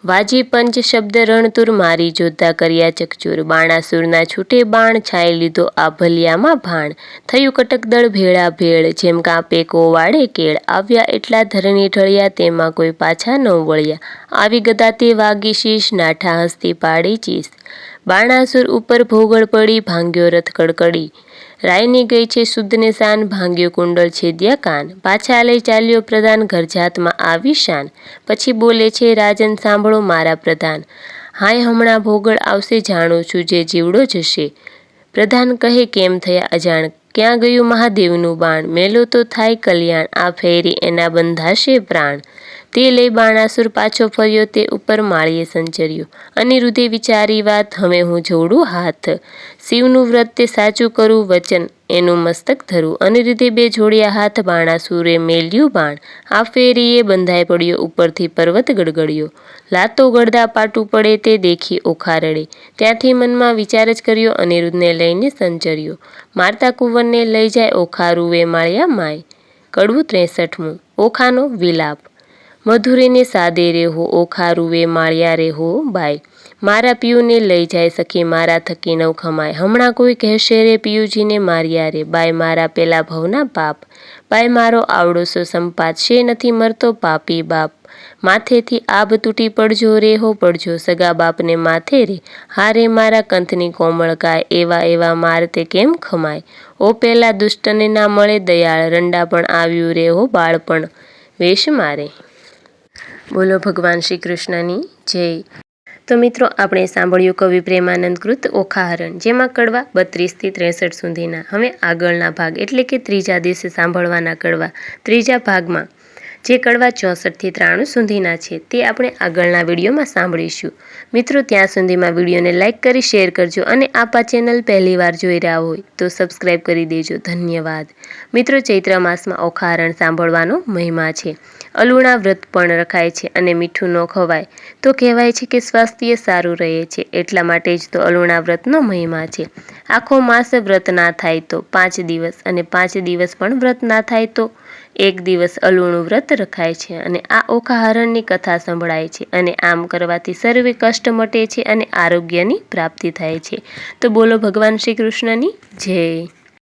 વાજી પંચ શબ્દ રણતુર મારી જોધા કર્યા ચકચૂર, બાણાસુરના છૂટે બાણ છાઈ લીધો આ ભલિયામાં ભાણ. થયું કટક દળ ભેળા ભેળ, જેમ કાપે કોવાડે કેળ, આવ્યા એટલા ધરણી ઢળ્યા તેમાં કોઈ પાછા ન વળ્યા. આવી ગદા તે વાગી શીશ, નાઠા હસ્તી પાડી ચીસ. બાણાસુર ઉપર ભોગળ પડી, ભાંગ્યો રથ કડકડી, રાયની ગઈ છે શુદ્ધને શાન, ભાંગ્યો કુંડળ છેદ્યા કાન. પાછા લઈ ચાલ્યો પ્રધાન ઘરજાતમાં આવી શાન, પછી બોલે છે રાજન સાંભળો મારા પ્રધાન, હાય હમણાં ભોગળ આવશે જાણું છું જે જીવડો જશે. પ્રધાન કહે કેમ થયા અજાણ, ક્યાં ગયું મહાદેવનું બાણ, મેલો તો થાય કલ્યાણ, આ ફેરી એના બંધાશે પ્રાણ. તે લઈ બાણાસુર પાછો ફર્યો તે ઉપર માળીએ સંચર્યો, અનિરુદ્ધે વિચારી વાત હવે હું જોડું હાથ. શિવનું વ્રત તે સાચું કરું વચન એનું મસ્તક ધરું, અનિરુદ્ધે બે જોડ્યા હાથ બાણાસુરે મેલ્યું બાણ. આ ફેરીએ બંધાઈ પડ્યો ઉપરથી પર્વત ગડગડ્યો, લાતો ગળદા પાટું પડે તે દેખી ઓખા રડે. ત્યાંથી મનમાં વિચાર જ કર્યો અનિરુદ્ધને લઈને સંચર્યો, મારતા કુંવરને લઈ જાય ઓખા રૂવે માળ્યા માય. કડવું 63મું. ઓખાનો વિલાપ. મધુરીને સાદે રેહો ઓખા રૂવે માળ્યા રેહો બાય, મારા પિયુને લઈ જાય સખી મારા થકી નવ ખમાય. હમણાં કોઈ કહેશે રે પિયુજીને માર્યા રે, બાય મારા પેલા ભવના પાપ. બાય મારો આવડો સો સંપાત, શે નથી મરતો પાપી બાપ. માથેથી આબ તૂટી પડજો રેહો પડજો સગા બાપને માથે રે, હારે મારા કંથની કોમળકાય, એવા એવા માર તે કેમ ખમાય. ઓ પેલા દુષ્ટને ના મળે દયાળ, રંડા પણ આવ્યું રેહો બાળપણ વેશ મારે. બોલો ભગવાન શ્રી કૃષ્ણની જય. તો મિત્રો આપણે સાંભળ્યું કવિ પ્રેમાનંદ કૃત ઓખાહરણ, જેમાં કડવા 32 થી 63 સુધીના. હવે આગળના ભાગ એટલે કે ત્રીજા દિવસે સાંભળવાના કડવા, ત્રીજા ભાગમાં જે કડવા 64 થી 93 સુધીના છે તે આપણે આગળના વિડીયોમાં સાંભળીશું. મિત્રો ત્યાં સુધીમાં વિડીયોને લાઇક કરી શેર કરજો, અને આપ આ ચેનલ પહેલીવાર જોઈ રહ્યા હોય તો સબસ્ક્રાઈબ કરી દેજો. ધન્યવાદ. મિત્રો ચૈત્ર માસમાં ઓખાહરણ સાંભળવાનો મહિમા છે. અલુણા વ્રત પણ રખાય છે, અને મીઠું ન ખવાય તો કહેવાય છે કે સ્વાસ્થ્ય સારું રહે છે, એટલા માટે જ તો અલુણા વ્રતનો મહિમા છે. આખો માસ વ્રત ના થાય તો 5 દિવસ, અને 5 દિવસ પણ વ્રત ના થાય તો 1 દિવસ અલુણું વ્રત રખાય છે, અને આ ઓખાહરણની કથા સંભળાય છે, અને આમ કરવાથી સર્વે કષ્ટ મટે છે અને આરોગ્યની પ્રાપ્તિ થાય છે. તો બોલો ભગવાન શ્રી કૃષ્ણની જય.